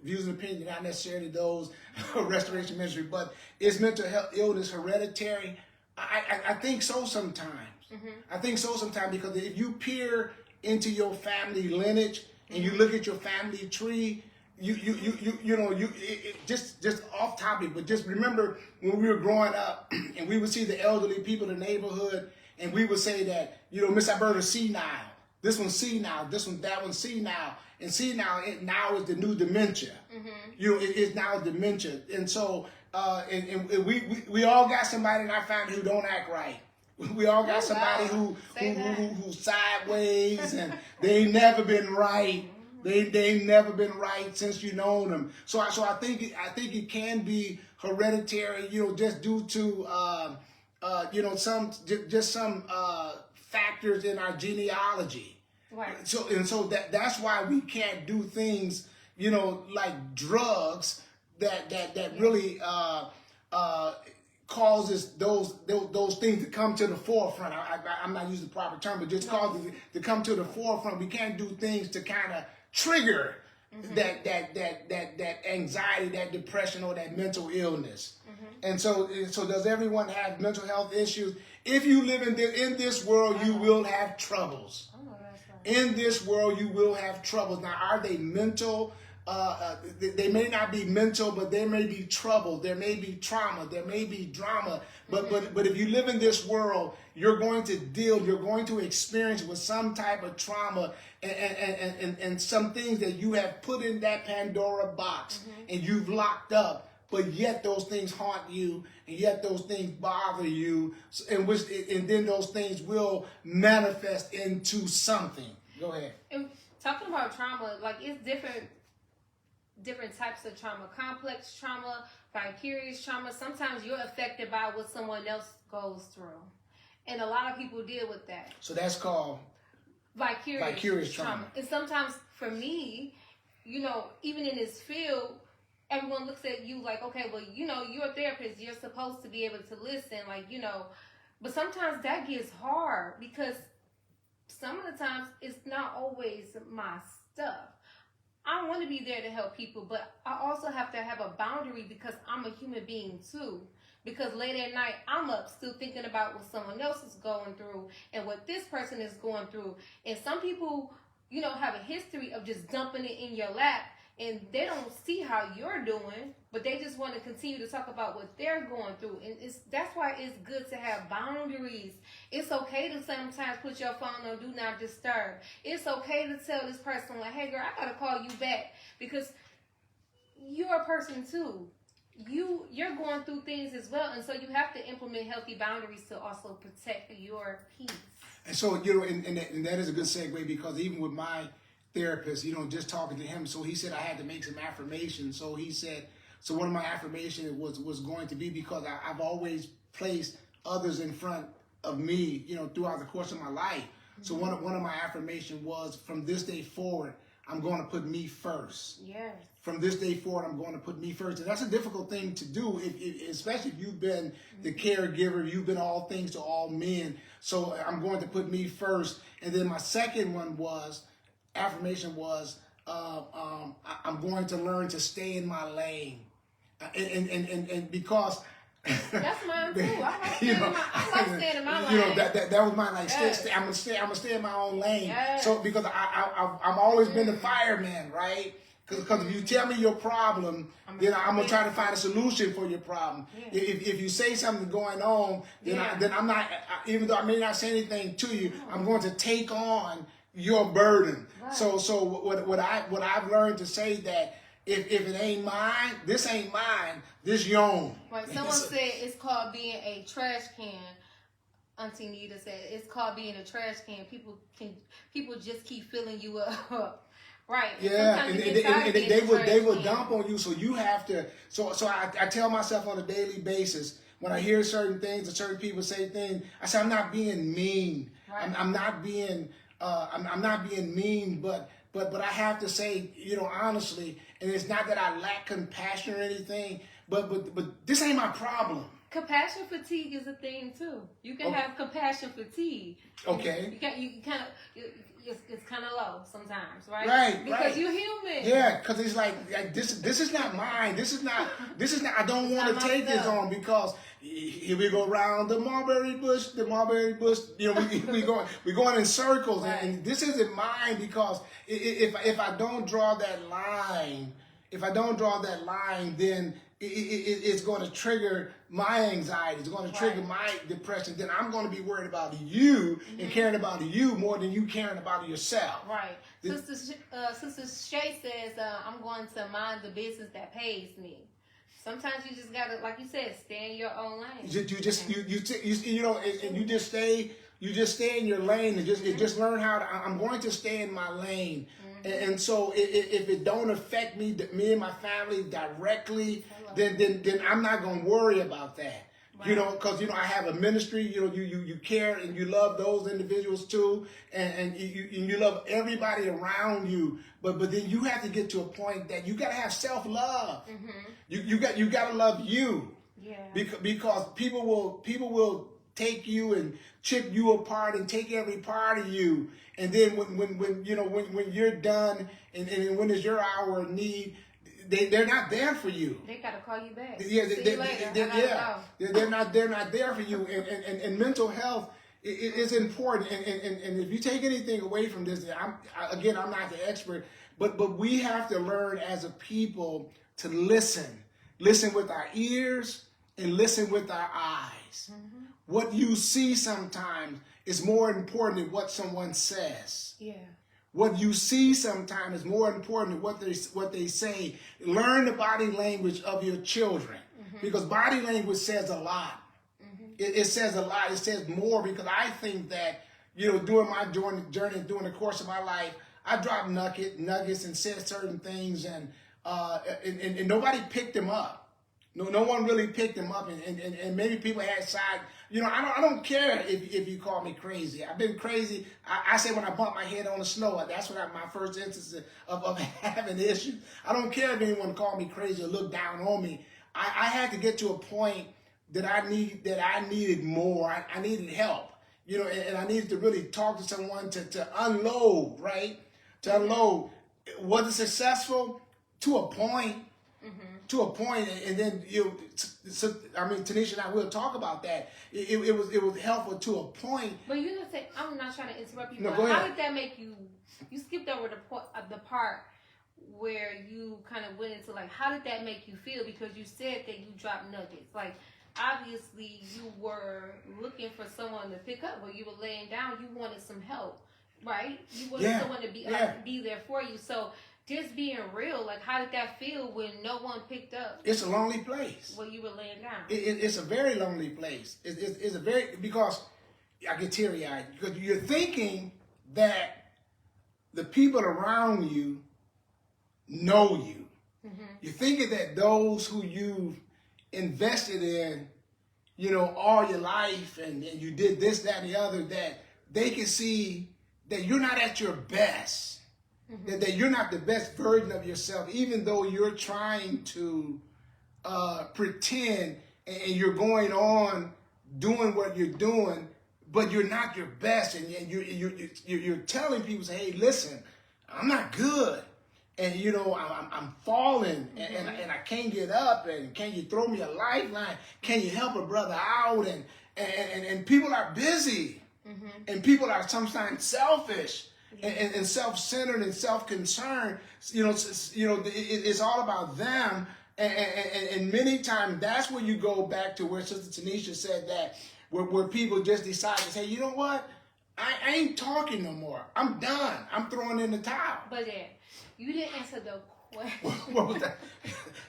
views and opinions, not necessarily those restoration ministry. But is mental health illness hereditary? I think so sometimes. I think so sometimes because if you peer into your family lineage and you look at your family tree, just off topic, but just remember when we were growing up and we would see the elderly people in the neighborhood and we would say that, Miss Alberta's senile, this one's senile, that one's senile, and senile now is the new dementia. It's now dementia, and so and we all got somebody in our family who don't act right. We all got somebody who sideways and they ain't never been right. They ain't never been right since you known them. So I think it can be hereditary, just due to some factors in our genealogy. Right. So that's why we can't do things, like drugs that really causes those things to come to the forefront. I'm not using the proper term, but just causes it to come to the forefront. We can't do things to kind of trigger that anxiety, that depression, or that mental illness. And so does everyone have mental health issues? If you live in this world, you will have troubles. In this world, you will have troubles. Now, are they mental? They may not be mental, but there may be trouble. There may be trauma. There may be drama. But if you live in this world, you're going to experience with some type of trauma and some things that you have put in that Pandora box and you've locked up. But yet those things haunt you, and yet those things bother you, and then those things will manifest into something. Go ahead. And talking about trauma, like it's different types of trauma. Complex trauma, vicarious trauma. Sometimes you're affected by what someone else goes through, and a lot of people deal with that. So that's called vicarious trauma. And sometimes for me, even in this field, everyone looks at you like, okay, well, you're a therapist. You're supposed to be able to listen, but sometimes that gets hard because some of the times it's not always my stuff. I want to be there to help people, but I also have to have a boundary because I'm a human being too. Because late at night, I'm up still thinking about what someone else is going through and what this person is going through. And some people, have a history of just dumping it in your lap, and they don't see how you're doing, but they just want to continue to talk about what they're going through. And that's why it's good to have boundaries. It's okay to sometimes put your phone on do not disturb. It's okay to tell this person, like, hey girl, I gotta call you back, because you're a person too. You're going through things as well, and so you have to implement healthy boundaries to also protect your peace. And so, and that is a good segue, because even with my therapist, just talking to him, so he said I had to make some affirmations. So he said, so one of my affirmations was going to be, because I've always placed others in front of me, throughout the course of my life. Mm-hmm. So one of my affirmations was, from this day forward, I'm going to put me first. Yes. From this day forward, I'm going to put me first. And that's a difficult thing to do, especially if you've been the caregiver, you've been all things to all men. So I'm going to put me first. And then my second affirmation was, I'm going to learn to stay in my lane. And because... That's mine too. I like staying in my lane. That was mine. Like, yes. I'm gonna stay in my own lane. Yes. So because I've always been the fireman, right? Because if you tell me your problem, then I'm gonna try to find a solution for your problem. Yeah. If you say something going on, then I'm not. Even though I may not say anything to you, I'm going to take on your burden. Right. So what I've learned to say that. If it ain't mine, this ain't mine, this young. Right. Someone said it's called being a trash can. Auntie Nita said it's called being a trash can. People just keep filling you up. Right. Yeah, and they will dump on you, so you have to. So I tell myself on a daily basis, when I hear certain things or certain people say things, I say I'm not being mean. Right. I'm not being mean, but I have to say, honestly, and it's not that I lack compassion or anything, but this ain't my problem. Compassion fatigue is a thing too. You can have compassion fatigue. Okay. It's kind of low sometimes, right? Right. Because you're human. Yeah, because it's like this is not mine. This is not. I don't want to take this on, because here we go around the mulberry bush. We going in circles, right. and this isn't mine, because if I don't draw that line, then it's going to trigger my anxiety. It's going to trigger my depression. Then I'm going to be worried about you and caring about you more than you caring about yourself. Right. Sister Shay says, I'm going to mind the business that pays me. Sometimes you just gotta, like you said, stay in your own lane. You just stay in your lane, and just learn how to. I'm going to stay in my lane. And so if it don't affect me and my family directly, then I'm not going to worry about that. Right. Because I have a ministry. You care and you love those individuals too, and you love everybody around you. But then you have to get to a point that you got to have self-love. Mm-hmm. You got to love you. Yeah. Because people will take you and chip you apart and take every part of you. And then when you're done and when it's your hour of need, they're not there for you. They gotta call you back. Yeah, they're not there for you. And mental health is important. And if you take anything away from this, I'm not the expert, but we have to learn as a people to listen with our ears and listen with our eyes. Mm-hmm. What you see sometimes is more important than what someone says. Yeah. What you see sometimes is more important than what they say. Learn the body language of your children, because body language says a lot. Mm-hmm. It says a lot. It says more, because I think that during my journey, during the course of my life, I dropped nuggets and said certain things, and nobody picked them up. No one really picked them up, and maybe people had side. I don't care if you call me crazy. I've been crazy. I say when I bump my head on the snow, that's my first instance of having issues. I don't care if anyone called me crazy or looked down on me. I had to get to a point that I needed more. I needed help. you know, and I needed to really talk to someone to unload, right? To unload. Was it successful? To a point. To a point, and then Tanesha and I will talk about that. It was helpful to a point. But you didn't say. I'm not trying to interrupt you. No, but go ahead. How did that make you? You skipped over the part where you kind of went into like, how did that make you feel? Because you said that you dropped nuggets. Like, obviously, you were looking for someone to pick up. When you were laying down, you wanted some help, right? You wanted someone to be there for you. So. Just being real, like, how did that feel when no one picked up? It's a lonely place. When you were laying down. It's a very lonely place. It's a very, because I get teary-eyed, because you're thinking that the people around you know you. You're thinking that those who you've invested in, you know, all your life, and you did this, that, and the other, that they can see that you're not at your best. That you're not the best version of yourself, even though you're trying to pretend and you're going on doing what you're doing, but you're not your best, and you're telling people, say, hey, listen, I'm not good, and you know I'm falling, and I can't get up, and can you throw me a lifeline? Can you help a brother out? And people are busy, and people are sometimes selfish. And self-centered and self-concerned, it's all about them. And many times that's where you go back to where Sister Tanesha said that, where people just decide to say, you know what, I ain't talking no more. I'm done. I'm throwing in the towel. But you didn't answer the question. What was that?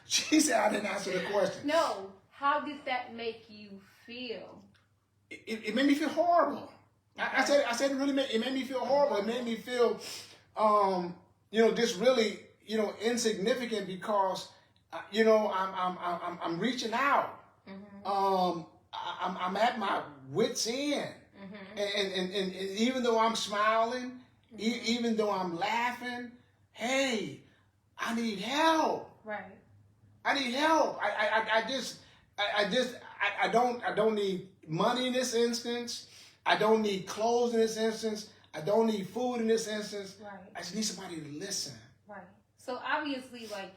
She said I didn't answer the question. No. How did that make you feel? It made me feel horrible. I said it really made me feel horrible. It made me feel, just really, insignificant, because, I'm reaching out. I'm at my wit's end, and even though I'm smiling, even though I'm laughing, hey, I need help. Right. I need help. I don't need money in this instance. I don't need clothes in this instance. I don't need food in this instance. Right. I just need somebody to listen. Right. So obviously, I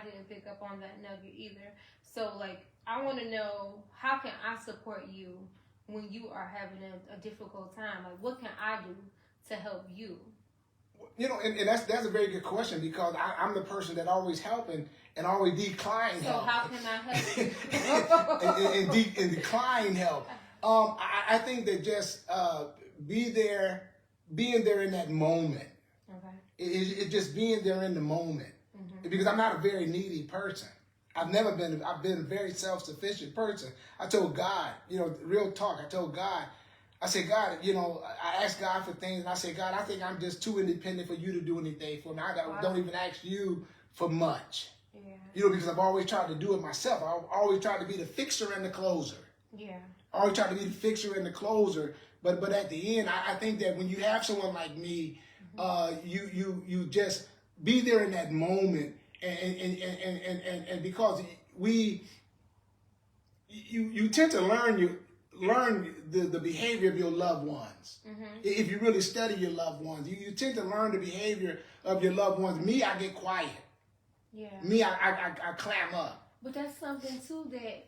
didn't pick up on that nugget either. So, I want to know, how can I support you when you are having a difficult time? Like, what can I do to help you? And that's a very good question, because I'm the person that always helping and always decline help. So how can I help you? and decline help. I think that just being there in that moment. Okay. It just being there in the moment. Because I'm not a very needy person. I've been a very self-sufficient person. I told God, real talk, I said, God, I asked God for things, and I said, God, I think I'm just too independent for you to do anything for me. I don't even ask you for much. Yeah. Because I've always tried to do it myself. I've always tried to be the fixer and the closer. Yeah. I always try to be the fixer and the closer, but at the end, I think that when you have someone like me, you just be there in that moment, and because you tend to learn the behavior of your loved ones. If you really study your loved ones, you tend to learn the behavior of your loved ones. Me, I get quiet. Yeah. Me, I clam up. But that's something too that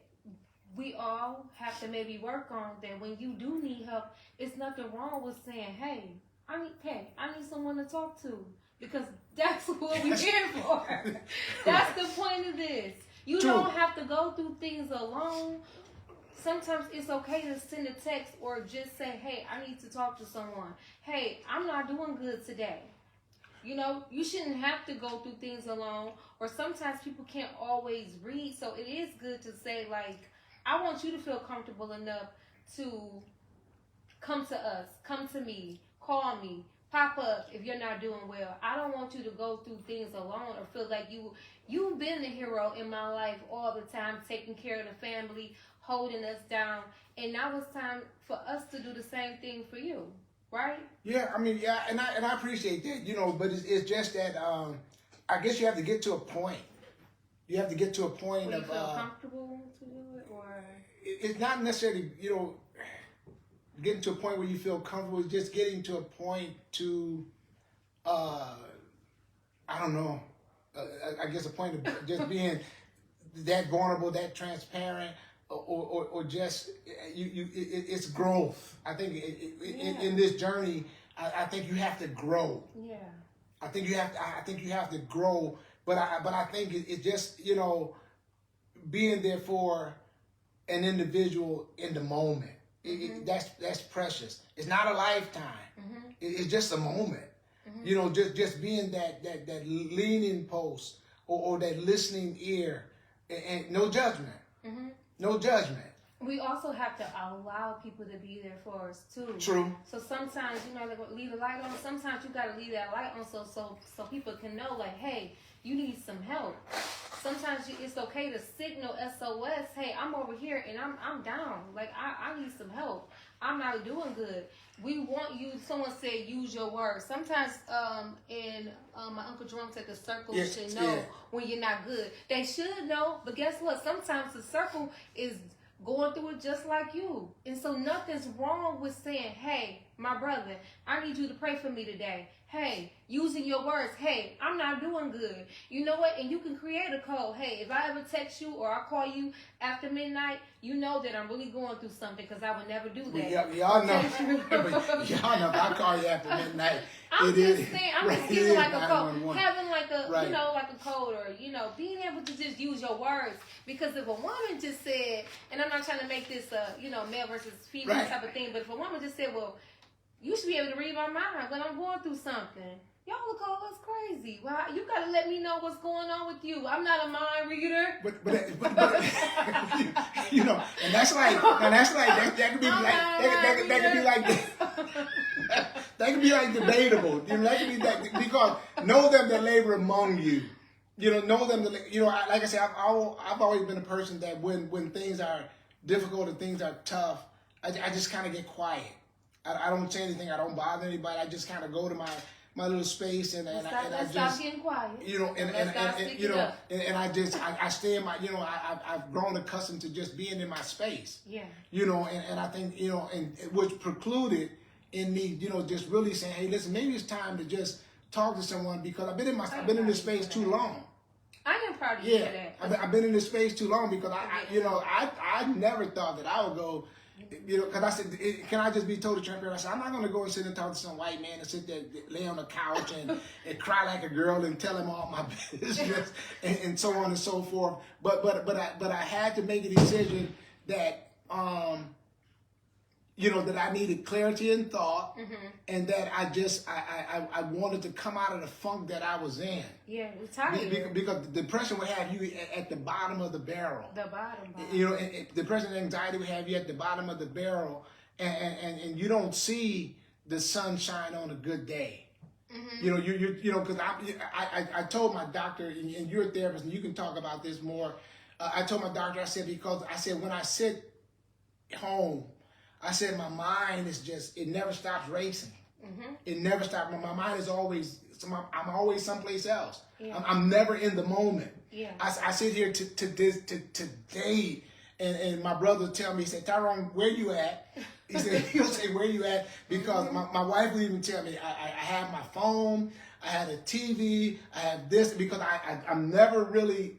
we all have to maybe work on, that when you do need help, it's nothing wrong with saying, hey, I need someone to talk to, because that's what we're here for. That's the point of this. You don't have to go through things alone. Sometimes it's okay to send a text or just say, hey, I need to talk to someone. Hey, I'm not doing good today. You shouldn't have to go through things alone, or sometimes people can't always read, so it is good to say, I want you to feel comfortable enough to come to us, come to me, call me, pop up if you're not doing well. I don't want you to go through things alone or feel like you've been the hero in my life all the time, taking care of the family, holding us down, and now it's time for us to do the same thing for you, right? Yeah, and I appreciate that, but it's just that I guess you have to get to a point. You have to get to a point Where of you feel comfortable to do it, or it's not necessarily, getting to a point where you feel comfortable, just getting to a point to, I don't know, I guess a point of just being that vulnerable, that transparent, or just it's growth. I think in this journey, I think you have to grow. Yeah. I think you have to grow, but I think it's just, you know, being there for an individual in the moment. That's precious. It's not a lifetime. It's just a moment. You know, just being that leaning post or that listening ear, and no judgment. No judgment. We also have to allow people to be there for us too. True. So sometimes, you know, like leave the light on. Sometimes you gotta leave that light on so people can know, like, hey, you need some help. Sometimes it's okay to signal SOS. Hey, I'm over here and I'm down. Like I need some help. I'm not doing good. We want you. Someone said use your words. Sometimes my Uncle Jerome said the circle should know when you're not good. They should know, but guess what? Sometimes the circle is going through it just like you. And so nothing's wrong with saying, hey, my brother, I need you to pray for me today. Hey, using your words. Hey, I'm not doing good. You know what? And you can create a code. Hey, if I ever text you or I call you after midnight, you know that I'm really going through something because I would never do that. Y'all know. Y'all know if I call you after midnight, I'm just giving like a code. Having like a, you know, like a code, or, you know, being able to just use your words. Because if a woman just said, and I'm not trying to make this you know, male versus female type of thing, but if a woman just said, well, you should be able to read my mind when I'm going through something. Y'all will call us crazy. Well, you got to let me know what's going on with you. I'm not a mind reader. But you know, and that's like that could be that could be like debatable. You know, that could be that, because know them that labor among you. You know them that, you know. Like I said, I've always been a person that when things are difficult and things are tough, I just kind of get quiet. I don't say anything. I don't bother anybody. I just kind of go to my little space and I just stop getting quiet. You know, and you know, and I stay in my, you know, I've grown accustomed to just being in my space. Yeah. You know, and I think, you know, and which precluded in me, you know, just really saying, hey, listen, maybe it's time to just talk to someone, because I've been in this space too long. I am proud of you for that. I've been in this space too long, because I never thought that I would go. You know, because I said, can I just be totally transparent? I said, I'm not going to go and sit and talk to some white man and sit there, lay on the couch and cry like a girl and tell him all my business and so on and so forth. But I had to make a decision that, you know, that I needed clarity in thought, and that I wanted to come out of the funk that I was in. Yeah, we're tired. Because depression would have you at the bottom of the barrel. The bottom. You know, and depression and anxiety would have you at the bottom of the barrel, and you don't see the sunshine on a good day. You know, you know, because I told my doctor, and you're a therapist, and you can talk about this more. I told my doctor, I said when I sit home, I said my mind is just, it never stops racing. It never stops. My mind is always, I'm always someplace else. Yeah. I'm never in the moment. Yeah. I sit here today, and my brother tell me, he said, Tyrone, where you at? He said, he'll say, where you at? Because my wife will even tell me, I have my phone, I had a TV, I have this, because I'm never really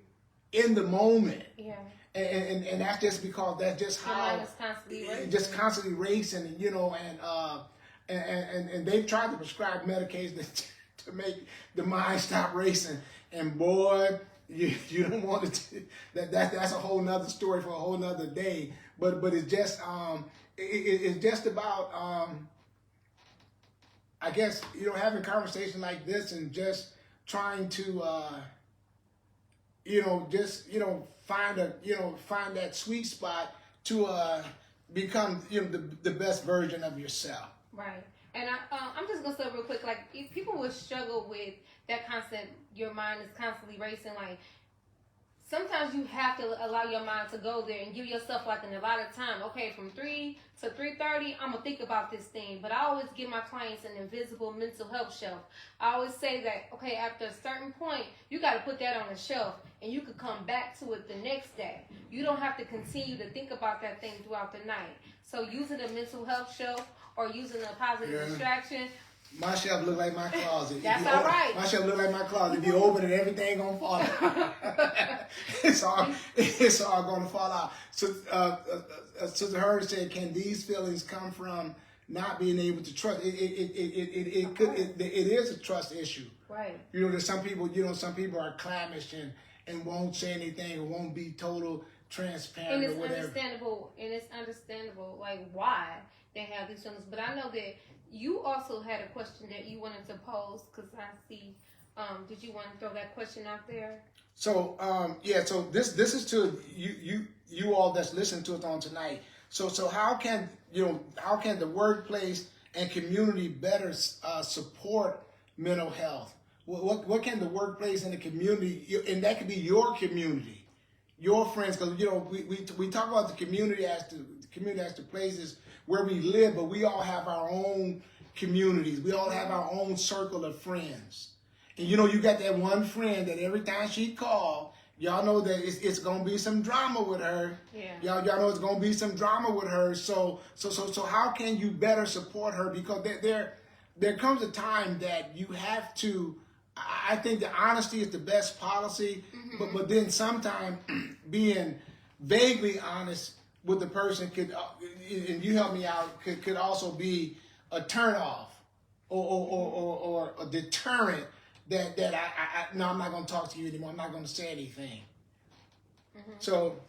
in the moment. Yeah. And that's just because that's just how it's just constantly racing, and you know, and they've tried to prescribe medications to make the mind stop racing, and boy, you don't want to. That's a whole nother story for a whole nother day. But it's just it's just about I guess, you know, having conversation like this and just trying to you know, just, you know, find that sweet spot to become, you know, the best version of yourself. Right. And I'm just gonna say real quick, like, if people would struggle with that constant, your mind is constantly racing, like, sometimes you have to allow your mind to go there and give yourself like an allotted time. Okay, from 3 to 3:30, I'm gonna think about this thing. But I always give my clients an invisible mental health shelf. I always say that, okay, after a certain point, you got to put that on a shelf, and you could come back to it the next day. You don't have to continue to think about that thing throughout the night. So using a mental health shelf or using a positive distraction. My shelf look like my closet. That's all right. My shelf look like my closet. If you open it, everything gonna fall out. it's all gonna fall out. So, Sister Heard said, "Can these feelings come from not being able to trust?" It is a trust issue. Right. You know, there's some people. You know, some people are clammish and won't say anything or won't be total transparent and it's or whatever. understandable, like why they have these feelings. But I know that you also had a question that you wanted to pose, because I see. Did you want to throw that question out there? So so this is to you all that's listening to it on tonight. So how can the workplace and community better support mental health? What can the workplace and the community, and that could be your community, your friends, because we talk about the community as the places where we live, but we all have our own communities. We all have our own circle of friends. And you got that one friend that every time she calls, y'all know that it's gonna be some drama with her. Yeah. Y'all know it's gonna be some drama with her. So how can you better support her? Because there comes a time that you have to. I think the honesty is the best policy, but then sometimes being vaguely honest with the person could, and you help me out, could also be a turnoff or a deterrent that no, I'm not going to talk to you anymore. I'm not going to say anything. So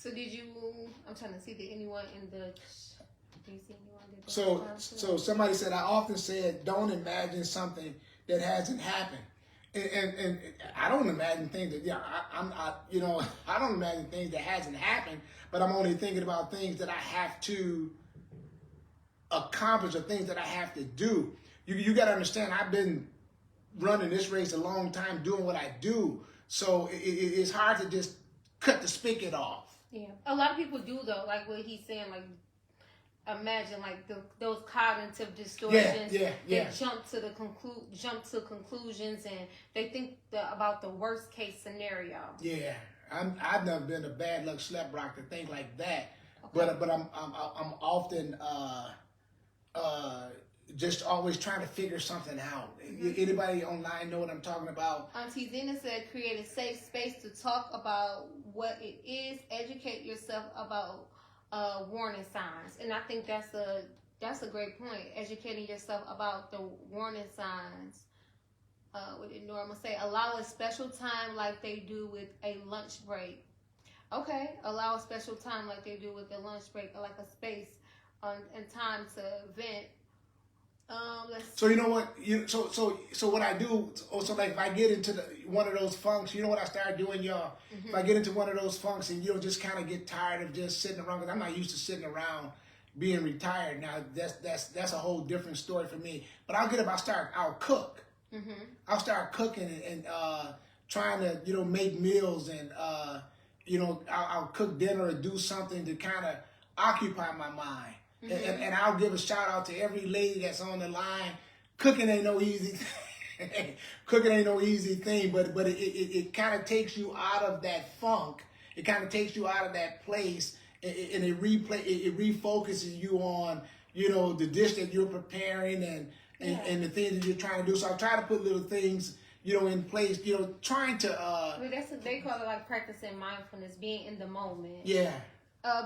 did you? I'm trying to see, did anyone in the? Do you see anyone? So somebody said, I often said, don't imagine something that hasn't happened. And I don't imagine things that, I don't imagine things that hasn't happened, but I'm only thinking about things that I have to accomplish or things that I have to do. You got to understand, I've been running this race a long time doing what I do. So it's hard to just cut the spigot off. Yeah. A lot of people do, though, like what he's saying, like, imagine like those cognitive distortions. They jump to conclusions, and they think about the worst case scenario. Yeah, I've never been a bad luck slap rock to think like that. Okay. But I'm often just always trying to figure something out. Anybody online know what I'm talking about? Auntie Zena said, create a safe space to talk about what it is. Educate yourself about warning signs, and I think that's a great point. Educating yourself about the warning signs. What did Norma say? Allow a special time like they do with a lunch break. Okay, allow a special time like they do with a lunch break, or like a space and time to vent. So you know what? So what I do? Also, like if I get into one of those funks, you know what I start doing, y'all? If I get into one of those funks and just kind of get tired of just sitting around, because I'm not used to sitting around being retired. Now that's a whole different story for me. But I'll get up. I'll cook. I'll start cooking and trying to make meals, and I'll cook dinner or do something to kind of occupy my mind. And I'll give a shout out to every lady that's on the line. Cooking ain't no easy cooking ain't no easy thing, but it kind of takes you out of that funk. It kind of takes you out of that place, and it refocuses you on the dish that you're preparing and the things that you're trying to do. So I try to put little things in place, trying to they call it like practicing mindfulness, being in the moment. Yeah.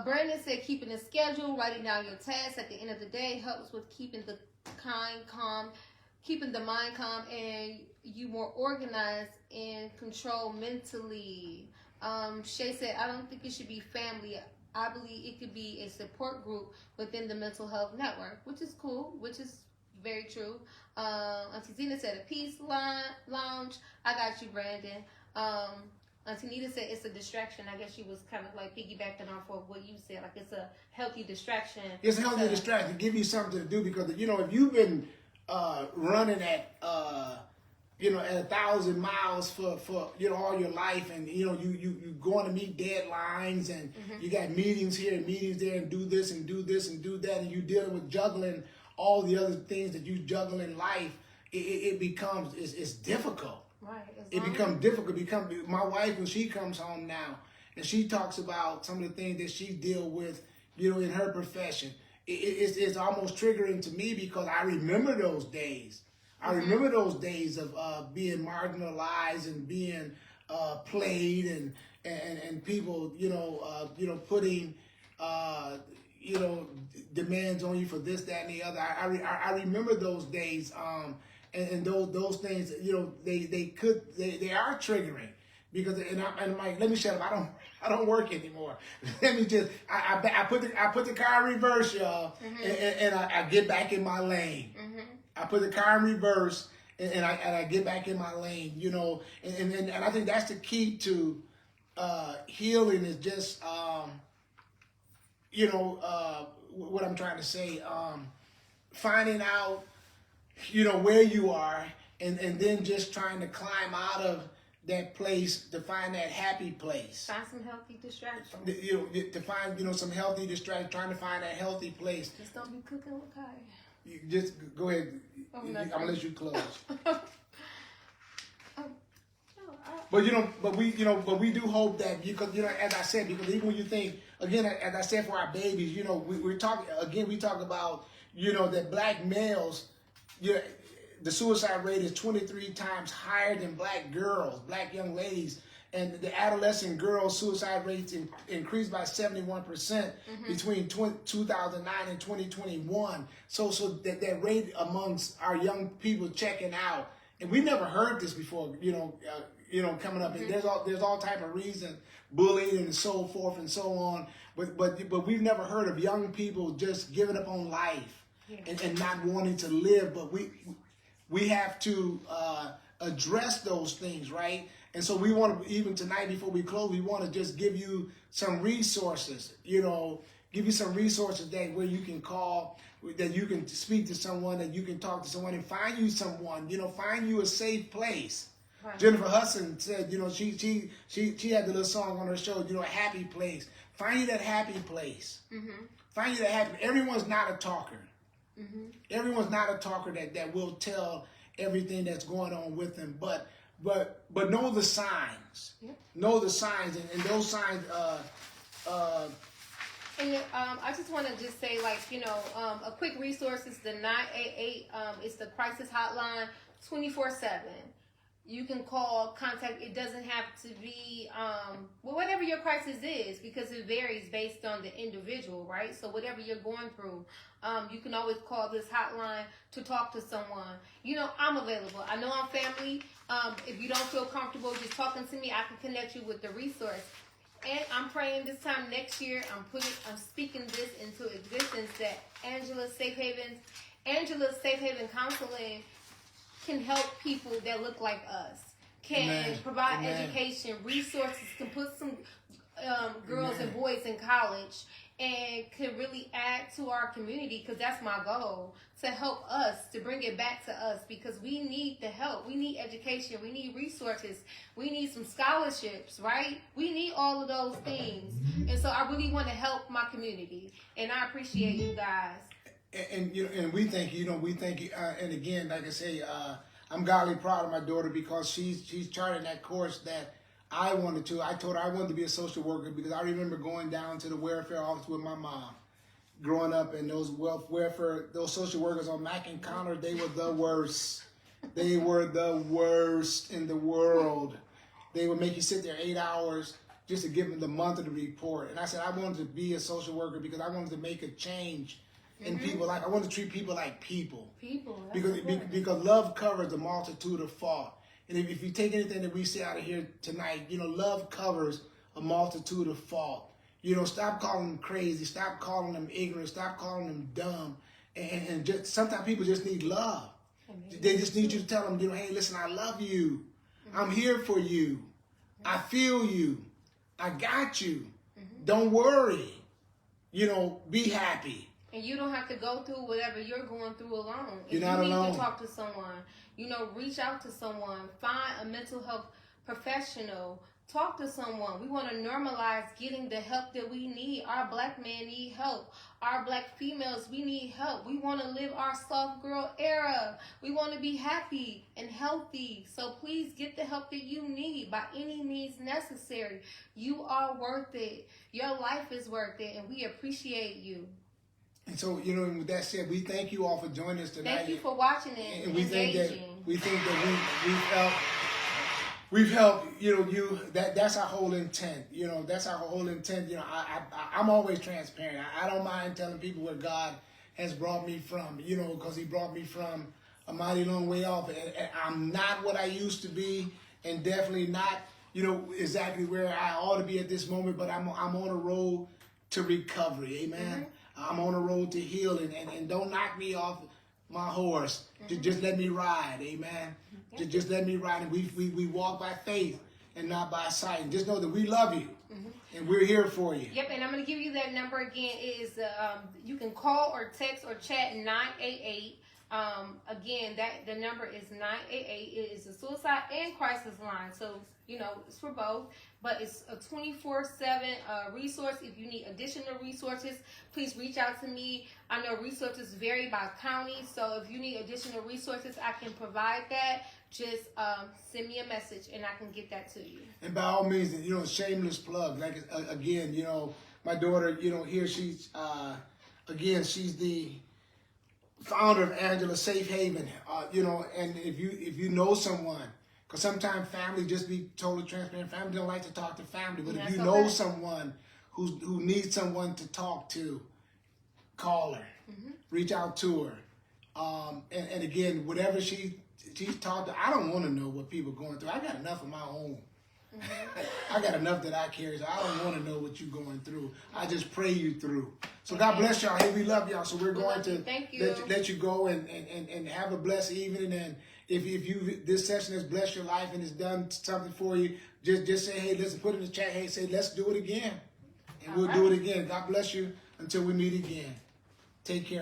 Brandon said, keeping a schedule, writing down your tasks at the end of the day helps with keeping the mind calm, and you more organized and control mentally. Shay said, I don't think it should be family. I believe it could be a support group within the mental health network, which is cool, which is very true. Auntie Zena said, a peace lounge. I got you, Brandon. Auntie Nita said it's a distraction. I guess she was kind of like piggybacking off of what you said. Like it's a healthy distraction. It's a healthy distraction. Give you something to do, because if you've been running at at 1,000 miles for all your life, and you going to meet deadlines, and you got meetings here and meetings there, and do this and do this and do that, and you dealing with juggling all the other things that you juggle in life. It becomes it's difficult. Right. It becomes difficult. My wife, when she comes home now, and she talks about some of the things that she deal with, in her profession, it's almost triggering to me, because I remember those days. I remember those days of being marginalized and being played, and people, putting, demands on you for this, that, and the other. I remember those days, and those things, they are triggering, because I'm like, let me shut up. I don't work anymore. Let me just I put the car in reverse, y'all, and I get back in my lane. I put the car in reverse, and I get back in my lane, and I think that's the key to healing, is just what I'm trying to say, finding out where you are, and then just trying to climb out of that place to find that happy place. Find some healthy distractions. To find some healthy distraction, trying to find that healthy place. Just don't be cooking with Kai. You just go ahead. I'm gonna let you close. But we do hope that, because as I said, because even when you think, again, as I said, for our babies, we talk about that black males, the suicide rate is 23 times higher than black girls, black young ladies, and the adolescent girls' suicide rates increased by 71% between 2009 and 2021. So that rate amongst our young people checking out, and we never heard this before, coming up. And there's all type of reasons, bullying and so forth and so on. But we've never heard of young people just giving up on life and not wanting to live. But we have to address those things, right? And so we want to, even tonight before we close, we want to just give you some resources, give you some resources that where you can call, that you can speak to someone, that you can talk to someone, and find you someone, find you a safe place. Right. Jennifer Hudson said, she had the little song on her show, a happy place. Find you that happy place. Find you that happy. Everyone's not a talker. Everyone's not a talker that will tell everything that's going on with them, but know the signs. Know the signs, and those signs. I just want to just say, a quick resource is the 988. It's the crisis hotline, 24/7. You can call, contact. It doesn't have to be whatever your crisis is, because it varies based on the individual, right? So whatever you're going through, you can always call this hotline to talk to someone. I'm available. I know I'm family. If you don't feel comfortable just talking to me, I can connect you with the resource. And I'm praying this time next year, I'm speaking this into existence, that Angela's Safe Haven Counseling can help people that look like us, can provide education, resources, can put some girls and boys in college, and could really add to our community, because that's my goal, to help us, to bring it back to us, because we need the help. We need education. We need resources. We need some scholarships, right? We need all of those things. And so I really want to help my community, and I appreciate you guys. And we thank you. And again, like I say, I'm godly proud of my daughter, because she's charting that course that I wanted to. I told her I wanted to be a social worker, because I remember going down to the welfare office with my mom, growing up, and those social workers on Mack and Connor, they were the worst. They were the worst in the world. They would make you sit there 8 hours just to give them the monthly report. And I said I wanted to be a social worker because I wanted to make a change in people. I want to treat people like people. Because love covers a multitude of fault. And if you take anything that we see out of here tonight, love covers a multitude of fault. Stop calling them crazy. Stop calling them ignorant. Stop calling them dumb. And just, sometimes people just need love. They just need you to tell them, hey, listen, I love you. I'm here for you. I feel you. I got you. Don't worry. Be happy. And you don't have to go through whatever you're going through alone. You're if not you need alone. to talk to someone, reach out to someone, find a mental health professional, talk to someone. We want to normalize getting the help that we need. Our black men need help. Our black females, we need help. We want to live our soft girl era. We want to be happy and healthy. So please get the help that you need by any means necessary. You are worth it. Your life is worth it, and we appreciate you. And so, and with that said, we thank you all for joining us tonight. Thank you for watching it and we engaging. Think that we've helped you. That's our whole intent. That's our whole intent. I'm always transparent. I don't mind telling people where God has brought me from. Because He brought me from a mighty long way off. And I'm not what I used to be, and definitely not exactly where I ought to be at this moment. But I'm on a road to recovery. Amen. Mm-hmm. I'm on a road to healing, and don't knock me off my horse. Mm-hmm. Just let me ride, amen. Yep. Just let me ride, and we walk by faith and not by sight. And just know that we love you, and we're here for you. Yep, and I'm going to give you that number again. It is you can call or text or chat 988. Again, the number is 988. It is a suicide and crisis line, so it's for both. But it's a 24/7 resource. If you need additional resources, please reach out to me. I know resources vary by county, so if you need additional resources, I can provide that. Just send me a message, and I can get that to you. And by all means, shameless plug. Like again, my daughter, here she's she's the founder of Angela Safe Haven. And if you know someone. Because sometimes family, just be totally transparent, family don't like to talk to family. But if you know someone who needs someone to talk to, call her. Mm-hmm. Reach out to her. And again, whatever she's talked to, I don't want to know what people are going through. I got enough of my own. Mm-hmm. I got enough that I carry, so I don't want to know what you're going through. I just pray you through. So God bless y'all. Hey, we love y'all. So we're going to let you go and have a blessed evening. And if this session has blessed your life and has done something for you, just say, hey, listen, put in the chat, hey, say, let's do it again. And we'll do it again. God bless you until we meet again. Take care.